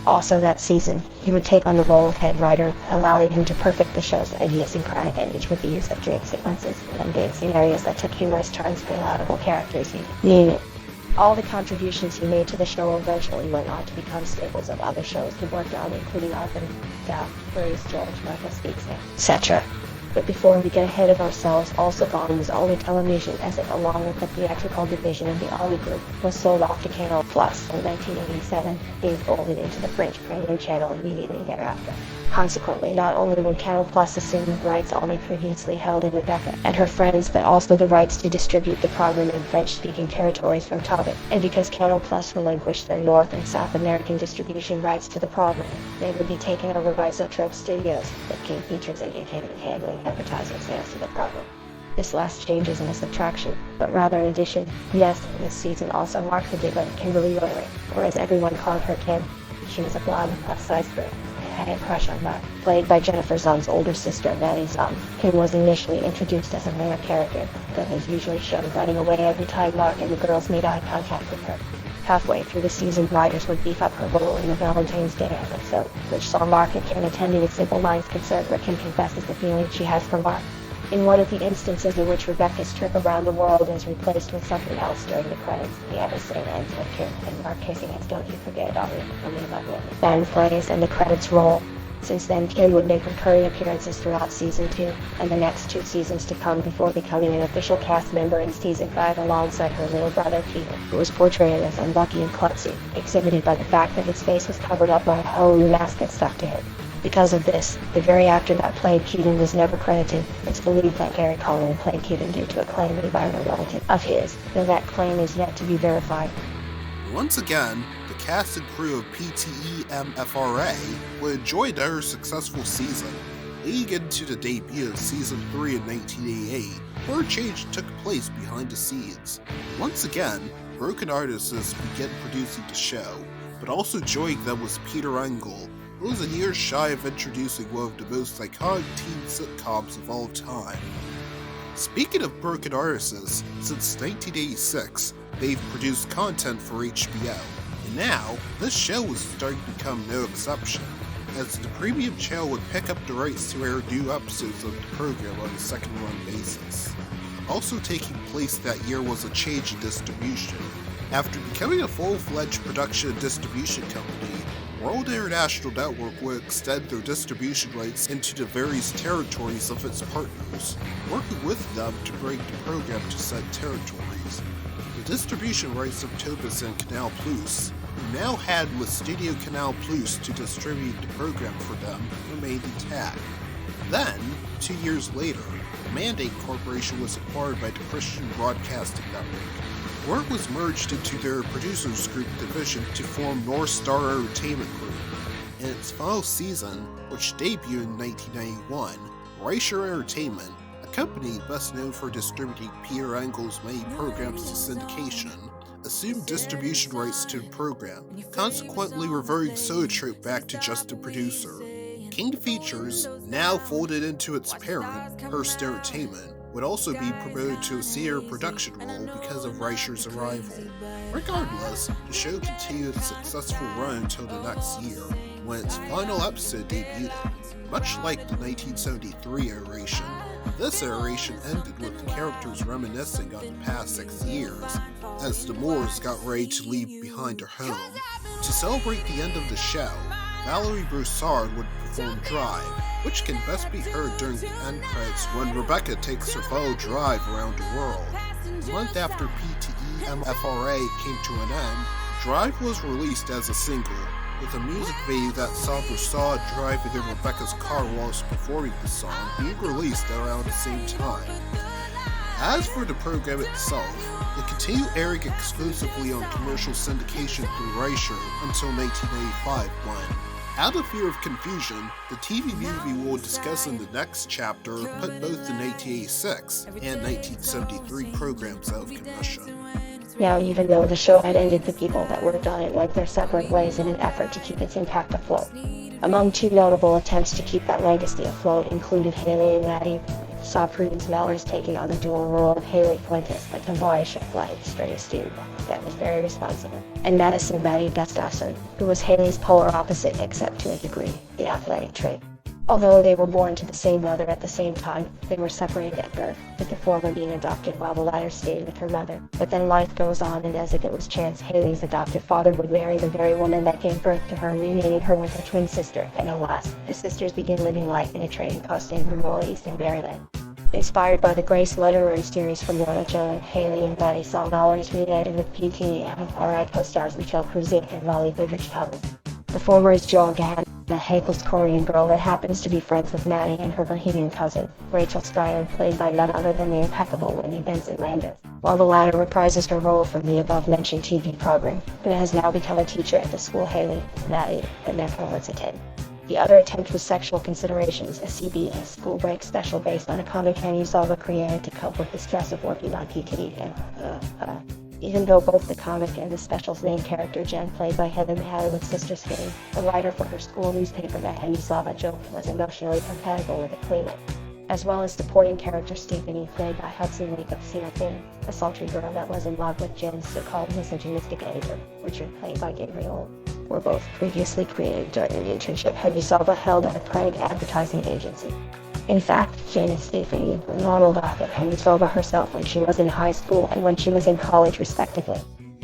Also that season, he would take on the role of head writer, allowing him to perfect the show's idiosyncratic image with the use of dream sequences and dancing areas that took humorous turns for laudable characters. All the contributions he made to the show eventually went on to become staples of other shows he worked on, including Arthur, Dow, Maurice George, Marcus Speaks, etc. But before we get ahead of ourselves, also Bond was only television, as it, along with the theatrical division of the Ollie Group, was sold off to Canal Plus in 1987, being folded into the French premium channel immediately thereafter. Consequently, not only would Canal Plus assume the rights only previously held in Rebecca and her friends, but also the rights to distribute the program in French-speaking territories from Topic. And because Canal Plus relinquished their North and South American distribution rights to the program, they would be taken over by Zoetrope Studios, that King Features indicated handling advertising sales to the program. This last change isn't a subtraction, but rather an addition. Yes, this season also marked the debut of Kimberly Rory, or as everyone called her, Kim. She was a blonde, plus-sized girl. Had a crush on Mark, played by Jennifer Zung's older sister, Maddie Zung. Kim was initially introduced as a rare character, that was usually shown running away every time Mark and the girls made eye contact with her. Halfway through the season, writers would beef up her role in the Valentine's Day episode, which saw Mark and Kim attending a Simple Minds concert where Kim confesses the feelings she has for Mark. In one of the instances in which Rebecca's trip around the world is replaced with something else during the credits, the episode ends with Kim and Mark kissing his Don't You Forget About Me from the Lovely band plays and the credits roll. Since then, Kim would make recurring appearances throughout Season 2 and the next 2 seasons to come before becoming an official cast member in Season 5 alongside her little brother Peter, who was portrayed as unlucky and klutzy, exhibited by the fact that his face was covered up by a Halloween mask that stuck to him. Because of this, the very actor that played Keaton was never credited. It's believed that Gary Coleman played Keaton due to a claim made by a relative of his, though that claim is yet to be verified. Once again, the cast and crew of PTEMFRA would enjoy another successful season, leading into the debut of Season 3 in 1988, where a change took place behind the scenes. Once again, Broken Artists began producing the show, but also joining them was Peter Engel, who was a year shy of introducing one of the most iconic teen sitcoms of all time. Speaking of Broken Artists, since 1986, they've produced content for HBO, and now, this show was starting to become no exception, as the premium channel would pick up the rights to air new episodes of the program on a second-run basis. Also taking place that year was a change in distribution. After becoming a full-fledged production and distribution company, World International Network would extend their distribution rights into the various territories of its partners, working with them to bring the program to said territories. The distribution rights of Topaz and Canal Plus, who now had with Studio Canal Plus to distribute the program for them, remained intact. Then, 2 years later, the Mandate Corporation was acquired by the Christian Broadcasting Network, where it was merged into their Producers Group division to form North Star Entertainment Group. In its final season, which debuted in 1991, Reicher Entertainment, a company best known for distributing Peter Engel's many programs to syndication, assumed distribution rights to the program, consequently reverting Zoetrope back to just a producer. King Features, now folded into its parent, Hearst Entertainment, would also be promoted to a senior production role because of Reicher's arrival. Regardless, the show continued its successful run until the next year, when its final episode debuted. Much like the 1973 iteration, this iteration ended with the characters reminiscing on the past 6 years, as the Moores got ready to leave behind their home. To celebrate the end of the show, Valerie Broussard would perform Drive, which can best be heard during the end credits when Rebecca takes her fellow drive around the world. A month after PTE-MFRA came to an end, Drive was released as a single, with a music video that saw Broussard driving in Rebecca's car whilst performing the song being released around the same time. As for the program itself, it continued airing exclusively on commercial syndication through Reicher until 1985 when, out of fear of confusion, the TV movie we'll discuss in the next chapter put both the 1986 and 1973 programs out of commission. Now, even though the show had ended, the people that worked on it went their separate ways in an effort to keep its impact afloat. Among two notable attempts to keep that legacy afloat included Haley and Maddie. Saw Prudence Mellors taking on the dual role of Haley Fuentes, the tomboyish athletic stray student that was very responsible, and Madison Maddie Gustafson, who was Haley's polar opposite except to a degree, the athletic trait. Although they were born to the same mother at the same time, they were separated at birth, with the former being adopted while the latter stayed with her mother. But then life goes on, and as if it was chance, Haley's adoptive father would marry the very woman that gave birth to her, reuniting her with her twin sister, and alas, the sisters begin living life in a trading post in rural eastern Maryland. Inspired by the Grace literary series from Lorna Joan, Haley and Maddie saw Mallory's reunited with PTE-MFRA co-stars Michelle Krusiek and Molly Goodrich-Helen. The former is Joan Gahan, a Hakel's Korean girl that happens to be friends with Maddie and her Bohemian cousin, Rachel Schreier, played by none other than the impeccable Wendy Benson-Landis, while the latter reprises her role from the above-mentioned TV program, but has now become a teacher at the school Haley, Maddie, and their parents attend. The other attempt was Sexual Considerations, a CBS school break special based on a comic Hanyu Salva created to cope with the stress of working on PTE. Even though both the comic and the special's main character, Jen, played by Heather Mahara with Sister Skinny, the writer for her school newspaper that Hanyu Salva joked was emotionally compatible with the claimant, as well as supporting character Stephanie, played by Hudson Lake of Cena Finn, a sultry girl that was in love with Jen's so-called misogynistic editor, Richard, played by Gabriel, were both previously created during an internship Hanyu Salva held at a Prague advertising agency. In fact, Jane and Stephanie were modeled after Hanyu Salva herself when she was in high school and when she was in college, respectively.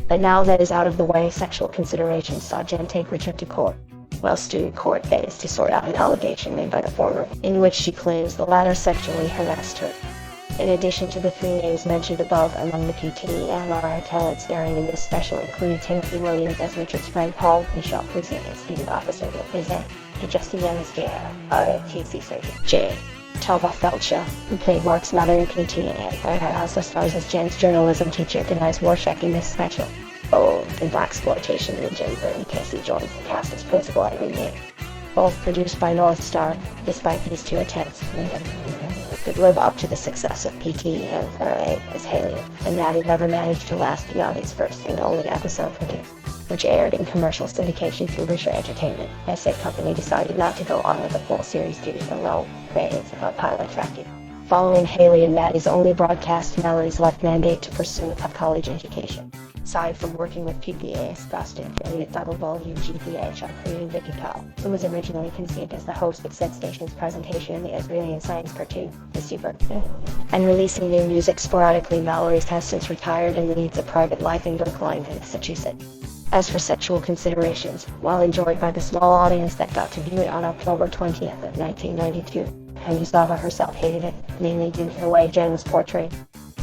But now that is out of the way, Sexual Considerations saw Jen take Richard to court, while student court phase to sort out an allegation made by the former, in which she claims the latter sexually harassed her. In addition to the three names mentioned above, among the PTE-MFRA talents starring in this special included Timothy Williams as Richard's friend Paul, Michelle Krusiek as student officer with the Justin Young's ROTC surgeon, J. Tova Feldsha, who played Mark's mother in PTE-MFRA, also stars as Jen's journalism teacher, denies Warshak in this special. And Blaxploitation and Jen Burton Casey joins the cast as principal Irene May. Both produced by North Star, despite these two attempts, could live up to the success of PTE-MFRA as Haley, and Maddie never managed to last beyond its first and only episode produced, which aired in commercial syndication through Richer Entertainment, as said company decided not to go on with the full series due to the low ratings of a pilot tracking. Following Haley and Maddie's only broadcast, Mallory's left mandate to pursue a college education. Aside from working with PBS Boston affiliate Double Volume GPH on creating Vicky Powell, who was originally conceived as the host of said station's presentation in the Israeli science cartoon, The Super, and releasing new music sporadically. Mallory's has since retired and leads a private life in Brookline, Massachusetts. As for Sexual Considerations, while enjoyed by the small audience that got to view it on October 20th of 1992, Hanyu Salva herself hated it, mainly due to the way Jen was portrayed.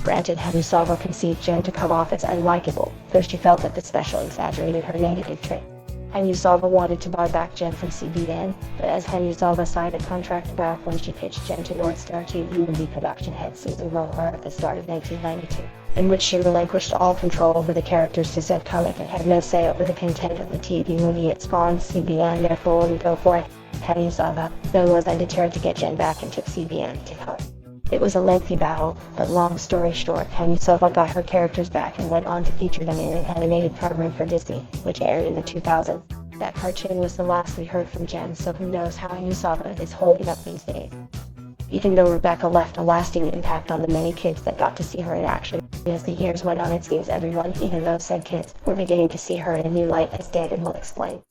Granted, Hanyu Salva conceived Jen to come off as unlikable, though she felt that the special exaggerated her negative trait. Hanyu Salva wanted to buy back Jen from CBN, but as Hanyu Salva signed a contract back when she pitched Jen to North Star TV movie production head Susan Rohrer at the start of 1992, in which she relinquished all control over the characters to Zed Comic and had no say over the content of the TV movie it spawned. CBN therefore wouldn't go for it. Hanyu Salva, though, was undeterred to get Jen back and took CBN to court. It was a lengthy battle, but long story short, Hanyu Salva got her characters back and went on to feature them in an animated program for Disney, which aired in the 2000s. That cartoon was the last we heard from Jen, so who knows how Usava is holding up these days. Even though Rebecca left a lasting impact on the many kids that got to see her in action, as the years went on, it seems everyone, even those said kids, were beginning to see her in a new light, as David will explain.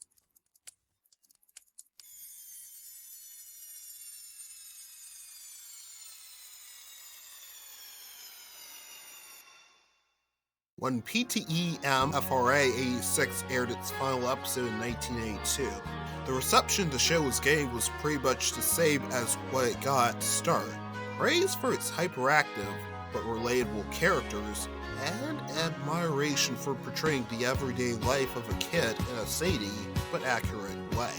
When PTEM-FRA 86 aired its final episode in 1982, the reception the show was getting was pretty much the same as what it got at the start. Praise for its hyperactive but relatable characters, and admiration for portraying the everyday life of a kid in a zany but accurate way.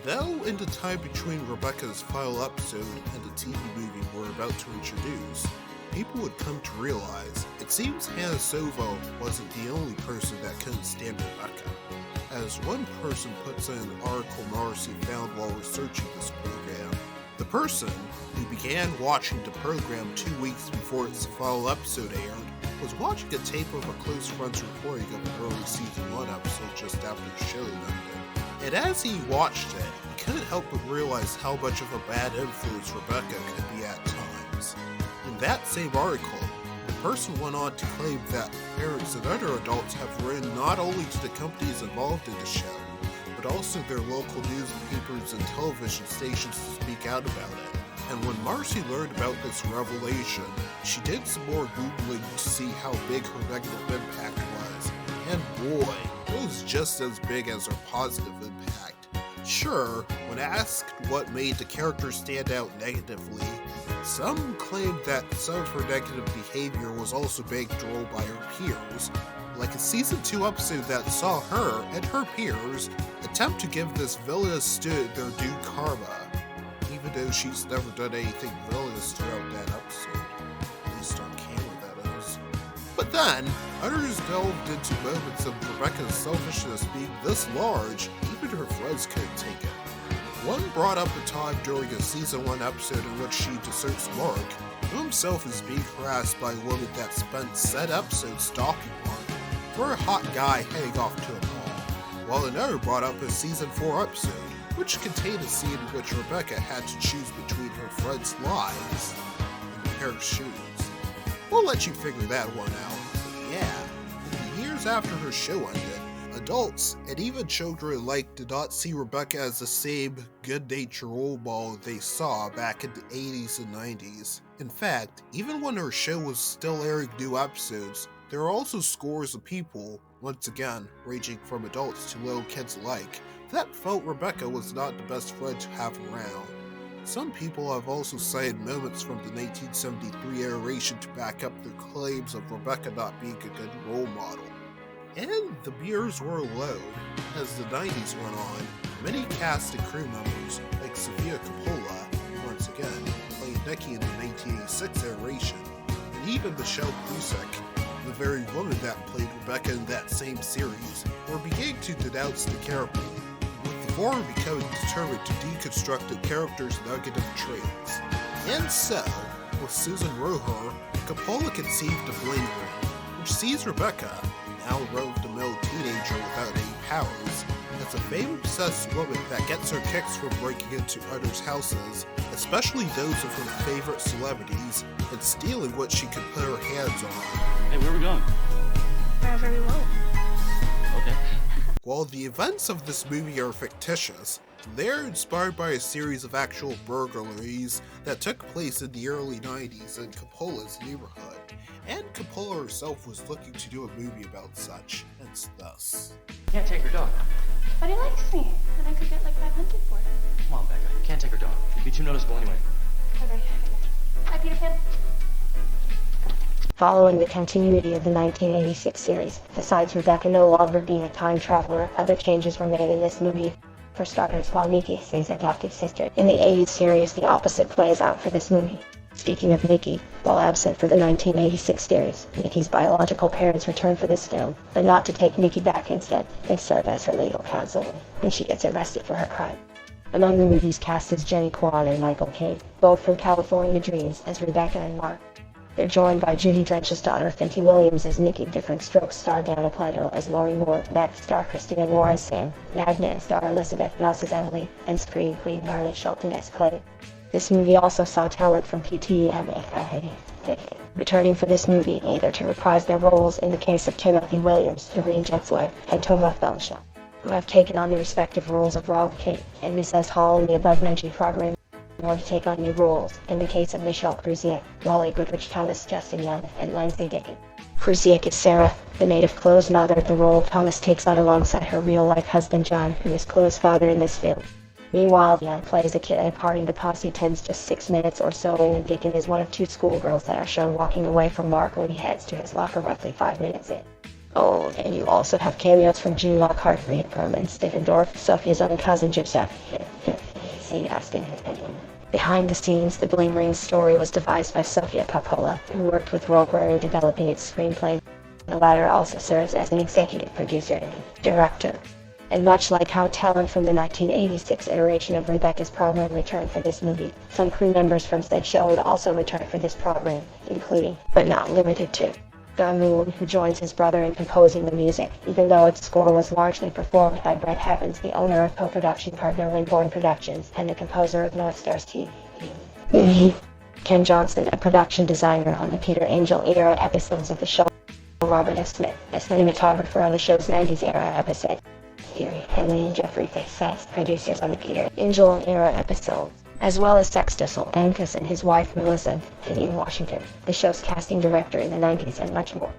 Though in the time between Rebecca's final episode and the TV movie we're about to introduce, people would come to realize it seems Hannah Sovo wasn't the only person that couldn't stand Rebecca. As one person puts in an article Marcy found while researching this program, the person who began watching the program 2 weeks before its final episode aired was watching a tape of a close friend's recording of an early season 1 episode just after the show ended. And as he watched it, he couldn't help but realize how much of a bad influence Rebecca could be at times. In that same article, the person went on to claim that parents and other adults have written not only to the companies involved in the show, but also their local newspapers and television stations to speak out about it. And when Marcy learned about this revelation, she did some more Googling to see how big her negative impact was. And boy, it was just as big as her positive impact. Sure, when asked what made the character stand out negatively, some claimed that some of her negative behavior was also being controlled by her peers, like a season 2 episode that saw her and her peers attempt to give this villainous student their due karma, even though she's never done anything villainous throughout that episode. At least on camera, that is. But then, others delved into moments of Rebecca's selfishness being this large, even her friends couldn't take it. One brought up a time during a season 1 episode in which she deserts Mark, who himself is being harassed by a woman that spent said episode stalking Mark, for a hot guy heading off to a mall, while another brought up a season 4 episode, which contained a scene in which Rebecca had to choose between her friends' lives and a pair of shoes. We'll let you figure that one out, but yeah, in the years after her show ended, adults, and even children alike, did not see Rebecca as the same good-natured role model they saw back in the 80s and 90s. In fact, even when her show was still airing new episodes, there are also scores of people, once again, ranging from adults to little kids alike, that felt Rebecca was not the best friend to have around. Some people have also cited moments from the 1973 iteration to back up their claims of Rebecca not being a good role model. And the mirrors were low. As the 90s went on, many cast and crew members, like Sofia Coppola, who once again played Nikki in the 1986 iteration, and even Michelle Cusick, the very woman that played Rebecca in that same series, were beginning to denounce the character, with the former becoming determined to deconstruct the character's negative traits. And so, with Susan Roher, Coppola conceived the Bling Ring, which sees Rebecca, now run-of-the-mill teenager without any powers, as a fame-obsessed woman that gets her kicks from breaking into others' houses, especially those of her favorite celebrities, and stealing what she could put her hands on. Hey, where are we going? Wherever we want. Okay. While the events of this movie are fictitious, they're inspired by a series of actual burglaries that took place in the early 90s in Coppola's neighborhood, and Coppola herself was looking to do a movie about such, hence thus. You can't take her dog. But he likes me, and I could get like 500 for it. Come on, Becca. You can't take her dog. It'd be too noticeable anyway. Okay. Hi, Peter Pan. Following the continuity of the 1986 series, besides Rebecca no longer being a time traveler, other changes were made in this movie. For starters, while Nikki stays adopted sister, in the 80s series the opposite plays out for this movie. Speaking of Nikki, while absent for the 1986 series, Nikki's biological parents return for this film, but not to take Nikki back instead. They serve as her legal counsel, and she gets arrested for her crime. Among the movie's cast is Jenny Kwan and Michael Caine, both from California Dreams as Rebecca and Mark. They're joined by Judy Dench's daughter, Fenty Williams as Nikki, Different Strokes star Dana Plato as Lori Moore, Max star Christina Morrison, Magnet star Elizabeth Moss as Emily, and Scream Queen Marley Shelton as Clay. This movie also saw talent from PTMA returning for this movie, either to reprise their roles in the case of Timothy Williams, Doreen Jetswood, and Tova Felshaw, who have taken on the respective roles of Rob Kate and Mrs. Hall in the above-mentioned program, or to take on new roles in the case of Michelle Cruziak, Wally Goodrich Thomas, Justin Young, and Lindsay Dickens. Cruziak is Sarah, the maid of Chloe's mother. The role Thomas takes on alongside her real-life husband John, who is Chloe's father in this film. Meanwhile, Young plays a kid at a party the posse attends just 6 minutes or so in, and Dickon is one of 2 schoolgirls that are shown walking away from Mark when he heads to his locker roughly 5 minutes in. Oh, and you also have cameos from June Lockhart, Rita Perlman, Stiffendorf, Sophia's own cousin Joseph, St. Aston. Behind the scenes, the Bling Ring story was devised by Sophia Coppola, who worked with Roper in developing its screenplay. The latter also serves as an executive producer and director. And much like how talent from the 1986 iteration of Rebecca's program returned for this movie, some crew members from said show would also return for this program, including, but not limited to, Don Moon, who joins his brother in composing the music, even though its score was largely performed by Brett Havens, the owner of co-production partner Lingborn Productions, and the composer of North Star's TV. Ken Johnson, a production designer on the Peter Angel era episodes of the show, Robert S. Smith, a cinematographer on the show's 90s era episode. Henley and Jeffrey Faces, producers on the Peter Angel era episodes, as well as Sex Thistle, Angus and his wife Melissa, in Washington, the show's casting director in the 90s, and much more.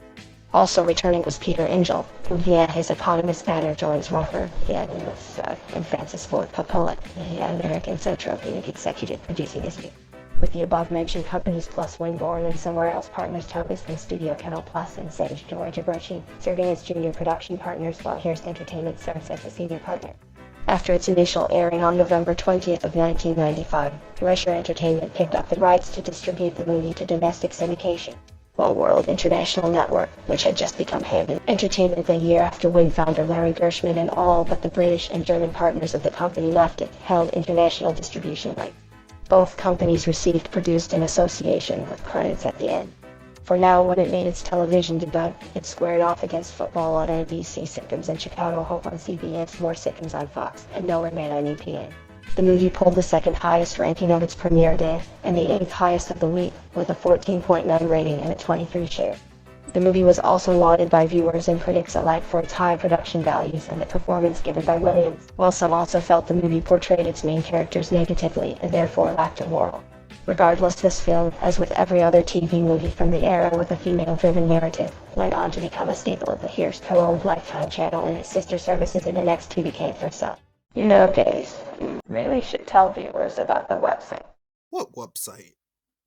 Also returning was Peter Angel, who via his eponymous banner joins Roper, and Francis Ford Coppola, the American Centropic executive producing this movie. With the above-mentioned companies plus Wingborne and Somewhere Else partners Topus and Studio Kettle Plus and Sage George Aberchi serving as junior production partners, while Hearst Entertainment serves as a senior partner. After its initial airing on November 20th of 1995, Russia Entertainment picked up the rights to distribute the movie to domestic syndication, while World International Network, which had just become Haven Entertainment a year after Wing founder Larry Gershman and all but the British and German partners of the company left it, held international distribution rights. Both companies received produced in association with credits at the end. For now, when it made its television debut, it squared off against football on NBC sitcoms and Chicago Hope on CBS, more sitcoms on Fox, and Nowhere Man on UPN. The movie pulled the second highest ranking of its premiere day, and the 8th highest of the week, with a 14.9 rating and a 23 share. The movie was also lauded by viewers and critics alike for its high production values and the performance given by Williams, while some also felt the movie portrayed its main characters negatively and therefore lacked a moral. Regardless, this film, as with every other TV movie from the era with a female-driven narrative, went on to become a staple of the Hearst co-owned Lifetime channel and its sister services in the next 2 decades or so. You know, guys, you really should tell viewers about the website. What website?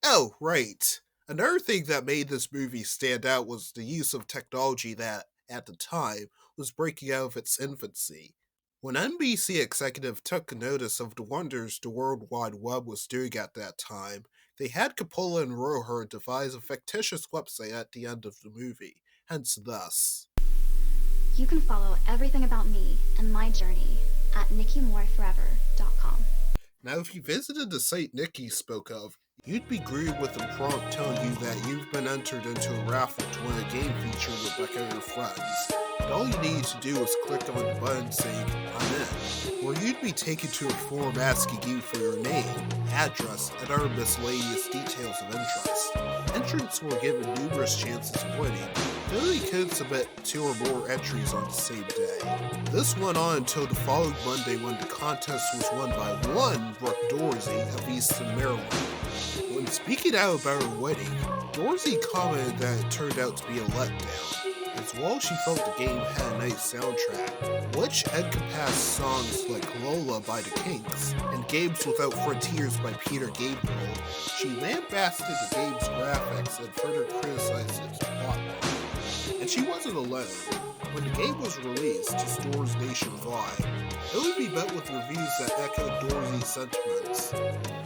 Oh, right. Another thing that made this movie stand out was the use of technology that, at the time, was breaking out of its infancy. When NBC executive took notice of the wonders the World Wide Web was doing at that time, they had Coppola and Roher devise a fictitious website at the end of the movie, hence thus. You can follow everything about me and my journey at NikkiMooreForever.com. Now, if you visited the site Nikki spoke of, you'd be greeted with a prompt telling you that you've been entered into a raffle to win a game featuring Rebecca and her friends. And all you need to do is click on the button saying, I'm in, where you'd be taken to a form asking you for your name, address, and other miscellaneous details of interest. Entrants were given numerous chances of winning, though they could submit 2 or more entries on the same day. This went on until the following Monday when the contest was won by one Brooke Dorsey of Easton, Maryland. When speaking out about her winning, Dorsey commented that it turned out to be a letdown, as while she felt the game had a nice soundtrack, which encompassed songs like Lola by the Kinks and Games Without Frontiers by Peter Gabriel, she lambasted the game's graphics and further criticized its plot. And she wasn't alone. When the game was released to stores nationwide, it would be met with reviews that echoed Dorsey's sentiments.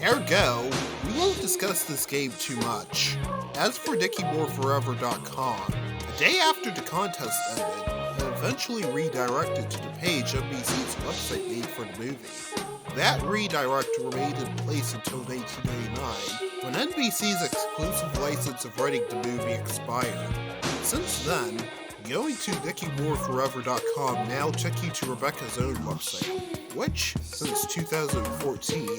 Ergo, we won't discuss this game too much. As for NikkiMooreForever.com, a day after the contest ended, it eventually redirected to the page NBC's website made for the movie. That redirect remained in place until 1999, when NBC's exclusive license of running the movie expired. Since then, going to NikkiMooreForever.com now took you to Rebecca's own website, which, since 2014,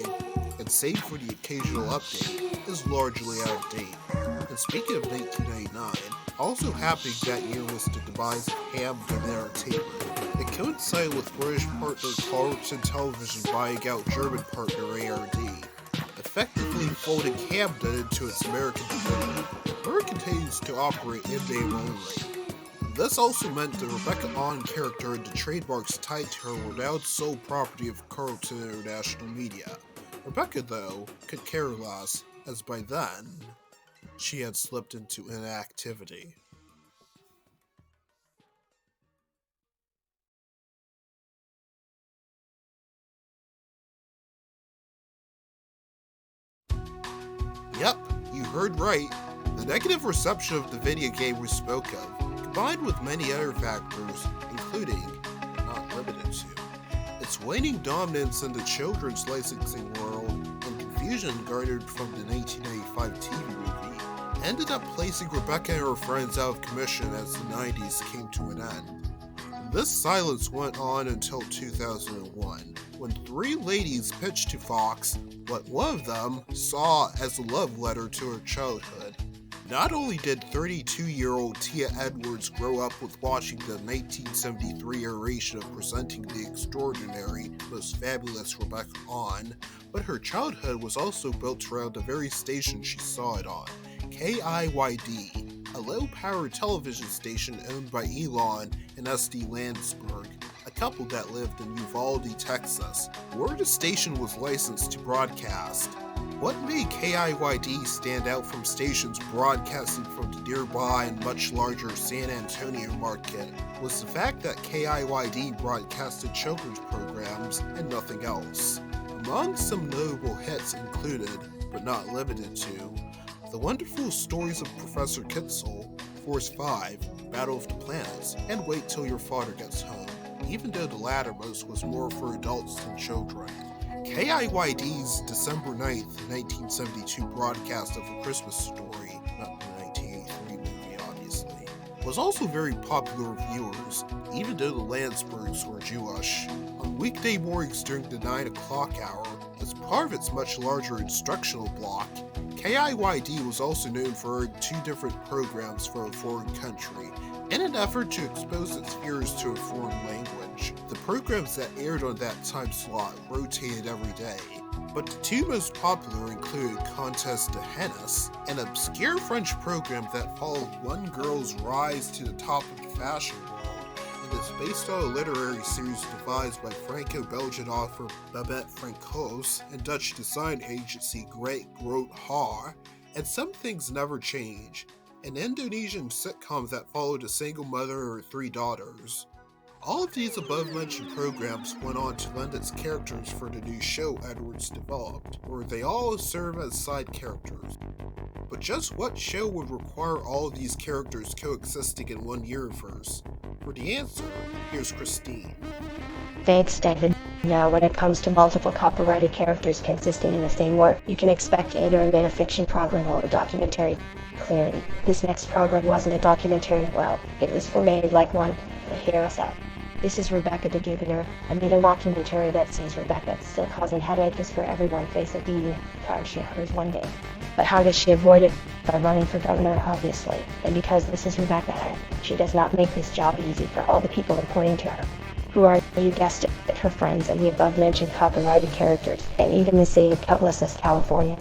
and save for the occasional update, is largely out of date. And speaking of 1999, also happening that year was the demise of Hamden Entertainment. It coincided with British partner Carlton Television buying out German partner ARD, effectively folding Hamden into its American division, where it continues to operate in name only. This also meant the Rebecca Ahn character and the trademarks tied to her were now sole property of Carlton International Media. Rebecca, though, could care less, as by then, she had slipped into inactivity. Yep, you heard right. The negative reception of the video game we spoke of, combined with many other factors, including, but not limited to, its waning dominance in the children's licensing world and confusion garnered from the 1995 TV movie, ended up placing Rebecca and her friends out of commission as the 90s came to an end. This silence went on until 2001, when three ladies pitched to Fox what one of them saw as a love letter to her childhood. Not only did 32-year-old Tia Edwards grow up with watching the 1973 iteration of Presenting the Extraordinary, Most Fabulous Rebecca Ahn, but her childhood was also built around the very station she saw it on, KIYD, a low-powered television station owned by Elon and S.D. Landsberg, a couple that lived in Uvalde, Texas, where the station was licensed to broadcast. What made KIYD stand out from stations broadcasting from the nearby and much larger San Antonio market was the fact that KIYD broadcasted children's programs and nothing else. Among some notable hits included, but not limited to, The Wonderful Stories of Professor Kitzel, Force 5, Battle of the Planets, and Wait Till Your Father Gets Home, even though the lattermost was more for adults than children. KIYD's December 9th, 1972 broadcast of A Christmas Story, not the 1983 movie obviously, was also very popular with viewers, even though the Landsbergs were Jewish. On weekday mornings during the 9 o'clock hour, as part of its much larger instructional block, KIYD was also known for airing two different programs from a foreign country, in an effort to expose its viewers to a foreign language. The programs that aired on that time slot rotated every day, but the two most popular included Contest de Hennis, an obscure French program that followed one girl's rise to the top of the fashion world, and is based on a literary series devised by Franco-Belgian author Babette Francois and Dutch design agency Great Groot Haar, and Some Things Never Change, an Indonesian sitcom that followed a single mother and her three daughters. All of these above-mentioned programs went on to lend its characters for the new show Edwards developed, where they all serve as side characters. But just what show would require all of these characters coexisting in one universe? For the answer, here's Christine. Thanks, David. Now, when it comes to multiple copyrighted characters consisting in the same work, you can expect either a made a fiction program or a documentary. Clearly, this next program wasn't a documentary. Well, it was made like one, but hear us out. This is Rebecca the Gubernor. I made a documentary that sees Rebecca still causing headaches for everyone facing the car she hers one day. But how does she avoid it? By running for governor, obviously. And because this is Rebecca Ahn, she does not make this job easy for all the people reporting to her, who are, you guessed it, her friends and the above-mentioned copyrighted characters, and even the city of Calabasas, California.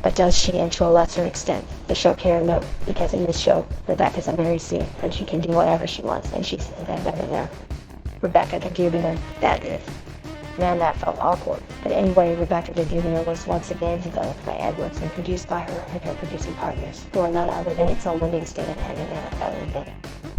But does she, and to a lesser extent, the show care? No, because in this show, Rebecca's a Mary Sue, and she can do whatever she wants, and she's that better there. Rebecca the Gubernor, that is. Man, that felt awkward. But anyway, Rebecca the Gubernor was once again developed by Edwards and produced by her and her producing partners, who are none other than its own Livingston and Henry.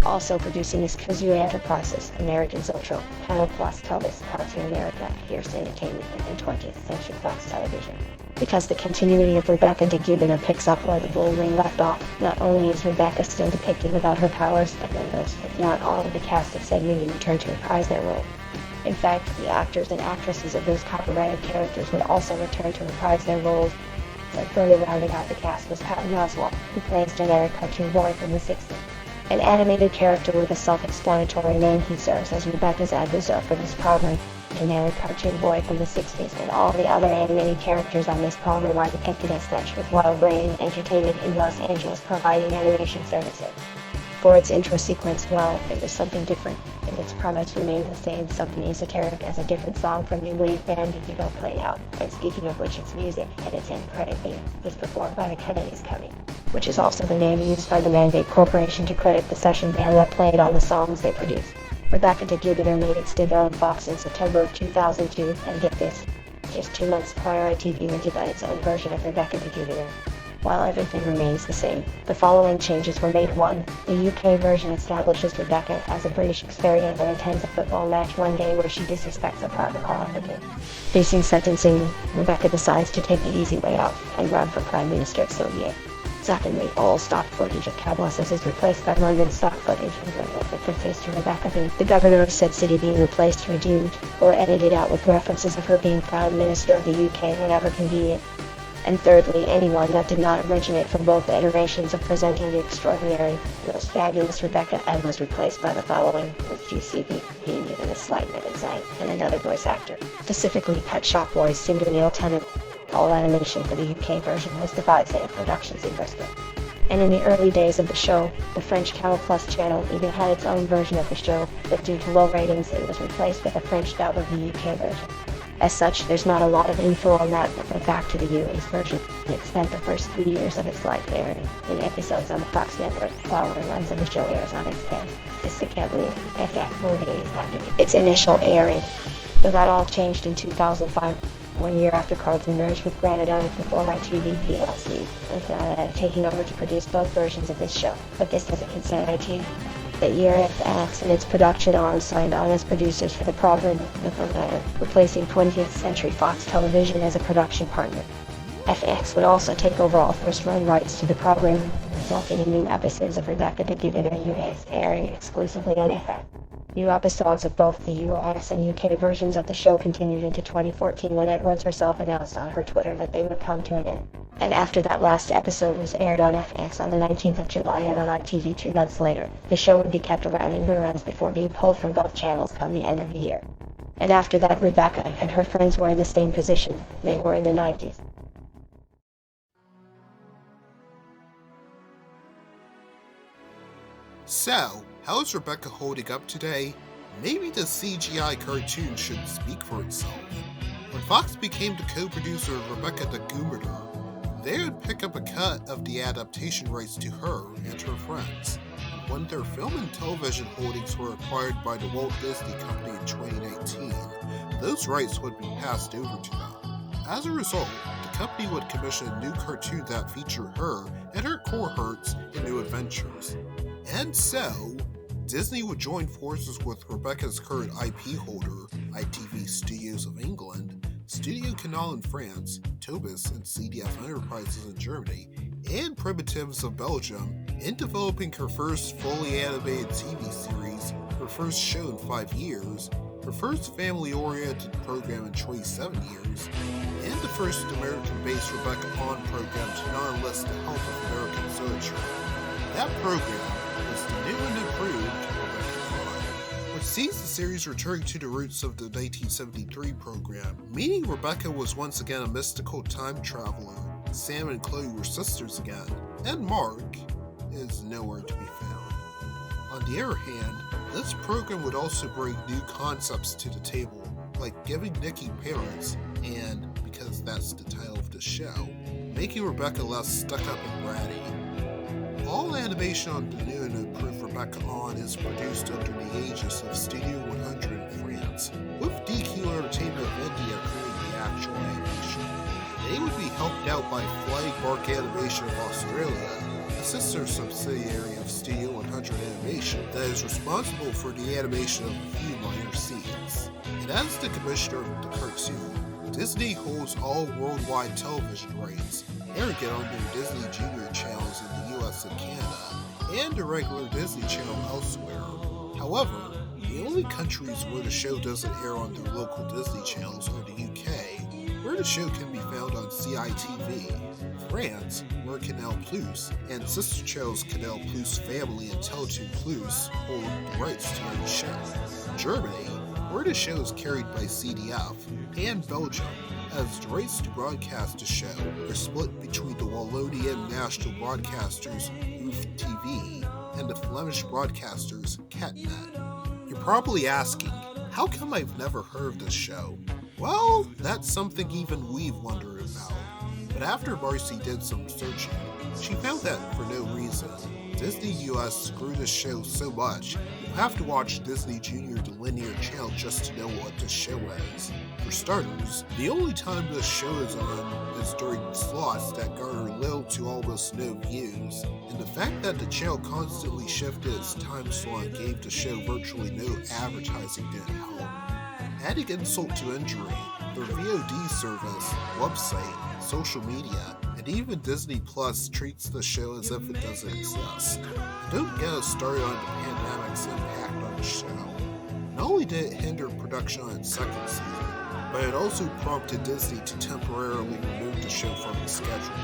Also producing is Kazoo Enterprises, American Zoetrope, Panel Plus Televis, Cartoon America, Hearst Entertainment, and 20th Century Fox Television. Because the continuity of Rebecca the Gubernor picks up where the Bling Ring left off, not only is Rebecca still depicted without her powers, but then most, if not all, of the cast of said movie return to reprise their role. In fact, the actors and actresses of those copyrighted characters would also return to reprise their roles. Like further rounding out the cast was Patton Oswalt, who plays generic cartoon boy from the 60s. An animated character with a self-explanatory name, he serves as Rebecca's advisor for this program. Generic cartoon boy from the 60s and all the other animated characters on this program are depicted as such, with Wild Brain Entertainment in Los Angeles providing animation services. For its intro sequence, well, it was something different, and its premise remained the same, something esoteric as a different song from new wave band Indigo played out. And speaking of which, its music and its end credit theme was performed by the Kennedy's Coming, which is also the name used by the Mandate Corporation to credit the session band that played all the songs they produced. Rebecca the Jupiter made its debut on Fox in September of 2002, and get this, just 2 months prior, ITV rented out its own version of Rebecca the Jupiter. While everything remains the same, the following changes were made. 1. The UK version establishes Rebecca as a British experiment and attends a football match one day where she disrespects a private applicant. Facing sentencing, Rebecca decides to take the easy way out and run for Prime Minister of Soviet. Secondly, all stock footage of cowbuses is replaced by London stock footage with references to Rebecca, the governor of said city, being replaced, redeemed, or edited out with references of her being Prime Minister of the UK whenever convenient. And thirdly, anyone that did not originate from both iterations of presenting the extraordinary, most fabulous Rebecca Ahn was replaced by the following, with GCB being given a slight design and another voice actor. Specifically, Pet Shop Boys singer Neil Tennant. All animation for the UK version was devised at Productions in Bristol. And in the early days of the show, the French Canal Plus channel even had its own version of the show, but due to low ratings, it was replaced with a French dub of the UK version. As such, there's not a lot of info on that, but back to the US version. It spent the first 3 years of its life airing in episodes on the Fox network, while the runs of the show airs on its sophisticatedly FX 4 days after its initial airing. But that all changed in 2005, 1 year after Carlton merged with Granite Island before ITV plc, with taking over to produce both versions of this show. But this doesn't concern ITV. That year, FX and its production arm signed on as producers for the program, replacing 20th Century Fox Television as a production partner. FX would also take over all first-run rights to the program, resulting in new episodes of Rebecca the Jupiter US airing exclusively on FX. New episodes of both the US and UK versions of the show continued into 2014 when Edwards herself announced on her Twitter that they would come to an end. And after that last episode was aired on FX on the 19th of July and on ITV 2 months later, the show would be kept around in reruns before being pulled from both channels come the end of the year. And after that, Rebecca and her friends were in the same position they were in the 90s. So, how is Rebecca holding up today? Maybe the CGI cartoon should speak for itself. When Fox became the co-producer of Rebecca the Jupiter, they would pick up a cut of the adaptation rights to her and her friends. When their film and television holdings were acquired by the Walt Disney Company in 2019, those rights would be passed over to them. As a result, the company would commission a new cartoon that featured her and her cohorts in new adventures. And so, Disney would join forces with Rebecca's current IP holder, ITV Studios of England, Studio Canal in France, Tobis and CDF Enterprises in Germany, and Primitives of Belgium in developing her first fully animated TV series, her first show in 5 years, her first family-oriented program in 27 years, and the first American-based Rebecca Ahn program to not enlist the help of American Searcher. That program is the new and improved Rebecca Ahn, which sees the series returning to the roots of the 1973 program, meaning Rebecca was once again a mystical time traveler, Sam and Chloe were sisters again, and Mark is nowhere to be found. On the other hand, this program would also bring new concepts to the table, like giving Nikki parents, and, because that's the title of the show, making Rebecca less stuck up and bratty. All animation on the new and improved Rebecca Ahn is produced under the aegis of Studio 100 in France, with DQ Entertainment of India creating the actual animation. They would be helped out by Flying Bark Animation of Australia, a sister subsidiary of Studio 100 Animation that is responsible for the animation of a few minor scenes. And as the commissioner of the cartoon, Disney holds all worldwide television rights, airing it on their Disney Junior channels in the US and Canada, and the regular Disney Channel elsewhere. However, The only countries where the show doesn't air on their local Disney channels are the UK, where the show can be found on CITV, France, where Canal Plus and sister channels Canal Plus Family and Teletoon Plus hold the rights to the show, Germany, where the show is carried by CDF, and Belgium, as the rights to broadcast the show are split between the Wallonian national broadcasters OOF TV and the Flemish broadcasters Catnet. You're probably asking, how come I've never heard of this show? Well, that's something even we've wondered about. But after Marcy did some searching, she found that for no reason. Disney US screwed this show so much, you have to watch Disney Junior the linear channel just to know what this show is. For starters, the only time this show is on is during slots that garner little to almost no views, and the fact that the channel constantly shifted its time slot gave the show virtually no advertising didn't help. Adding insult to injury, their VOD service, website, social media, and even Disney Plus treats the show as if it doesn't exist. And don't get us started on the pandemic's impact on the show. Not only did it hinder production on its second season, but it also prompted Disney to temporarily remove the show from its schedule.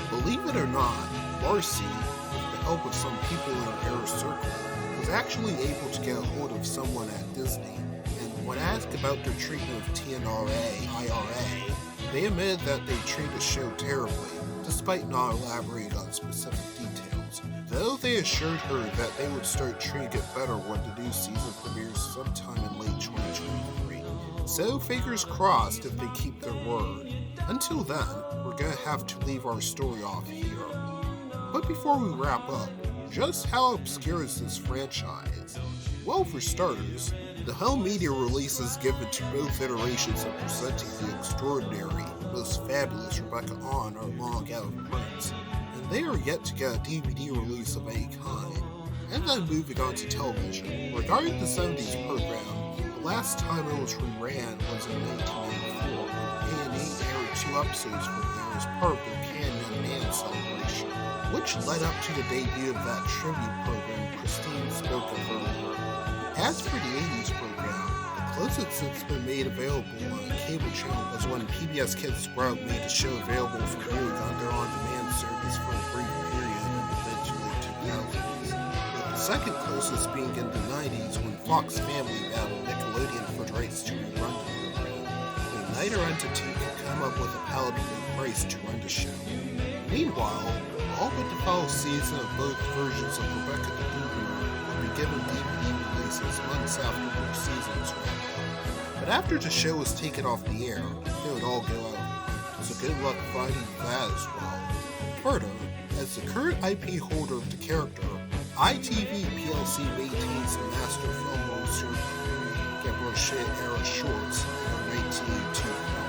Believe it or not, Marcy, with the help of some people in her inner circle, was actually able to get a hold of someone at Disney, and when asked about their treatment of TNRA, IRA, they admitted that they treated the show terribly, despite not elaborating on specific details, though they assured her that they would start treating it better when the new season premieres sometime in late 2023. So fingers crossed if they keep their word. Until then, we're gonna have to leave our story off here. But before we wrap up, just how obscure is this franchise? Well, for starters, the home media releases given to both iterations of presenting the extraordinary, most fabulous Rebecca Ahn are long out of print, and they are yet to get a DVD release of any kind. And then moving on to television, regarding the 70s program, the last time it was reran was in 1994 when A&E aired 2 episodes from there as part of their Can Young Man celebration, which led up to the debut of that tribute program Christine spoke of earlier. As for the 80s program, the closest it's been made available on a cable channel was when PBS Kids Sprout made the show available for viewing on their on-demand service for a brief period in the mid to late 2000s, with the second closest being in the 90s when Fox Family battled Nickelodeon for the rights to rerun the program, when neither entity could come up with a palatable price to run the show. Meanwhile, all but the final season of both versions of Rebecca the Boomerang would be given DVD releases months after their seasons wrapped up. But after the show was taken off the air, they would all go out, so good luck finding that as well. Further, as the current IP holder of the character, ITV PLC maintains the master film monster Gabrochet era shorts in their 1982 film.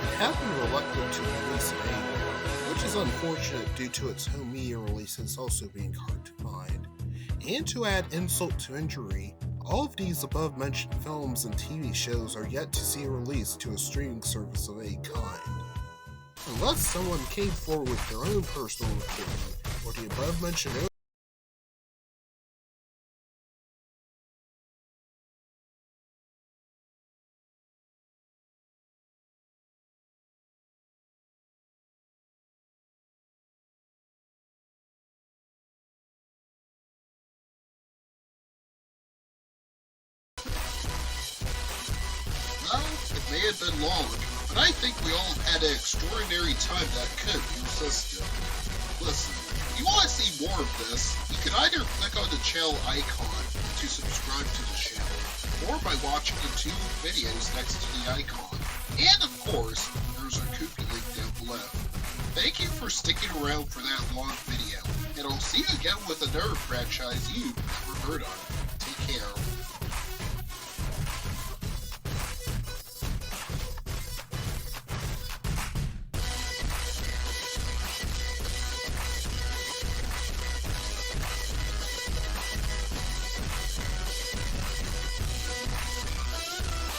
It had been reluctant to release it anywhere, which is unfortunate due to its home media releases also being hard to find. And to add insult to injury, all of these above-mentioned films and TV shows are yet to see a release to a streaming service of any kind. Unless someone came forward with their own personal opinion, or the above-mentioned it may have been long, but I think we all had an extraordinary time that could exist. Listen, if you want to see more of this, you can either click on the channel icon to subscribe to the channel, or by watching the 2 videos next to the icon. And of course, there's a Koopy link down below. Thank you for sticking around for that long video, and I'll see you again with another franchise you've never heard of. Take care.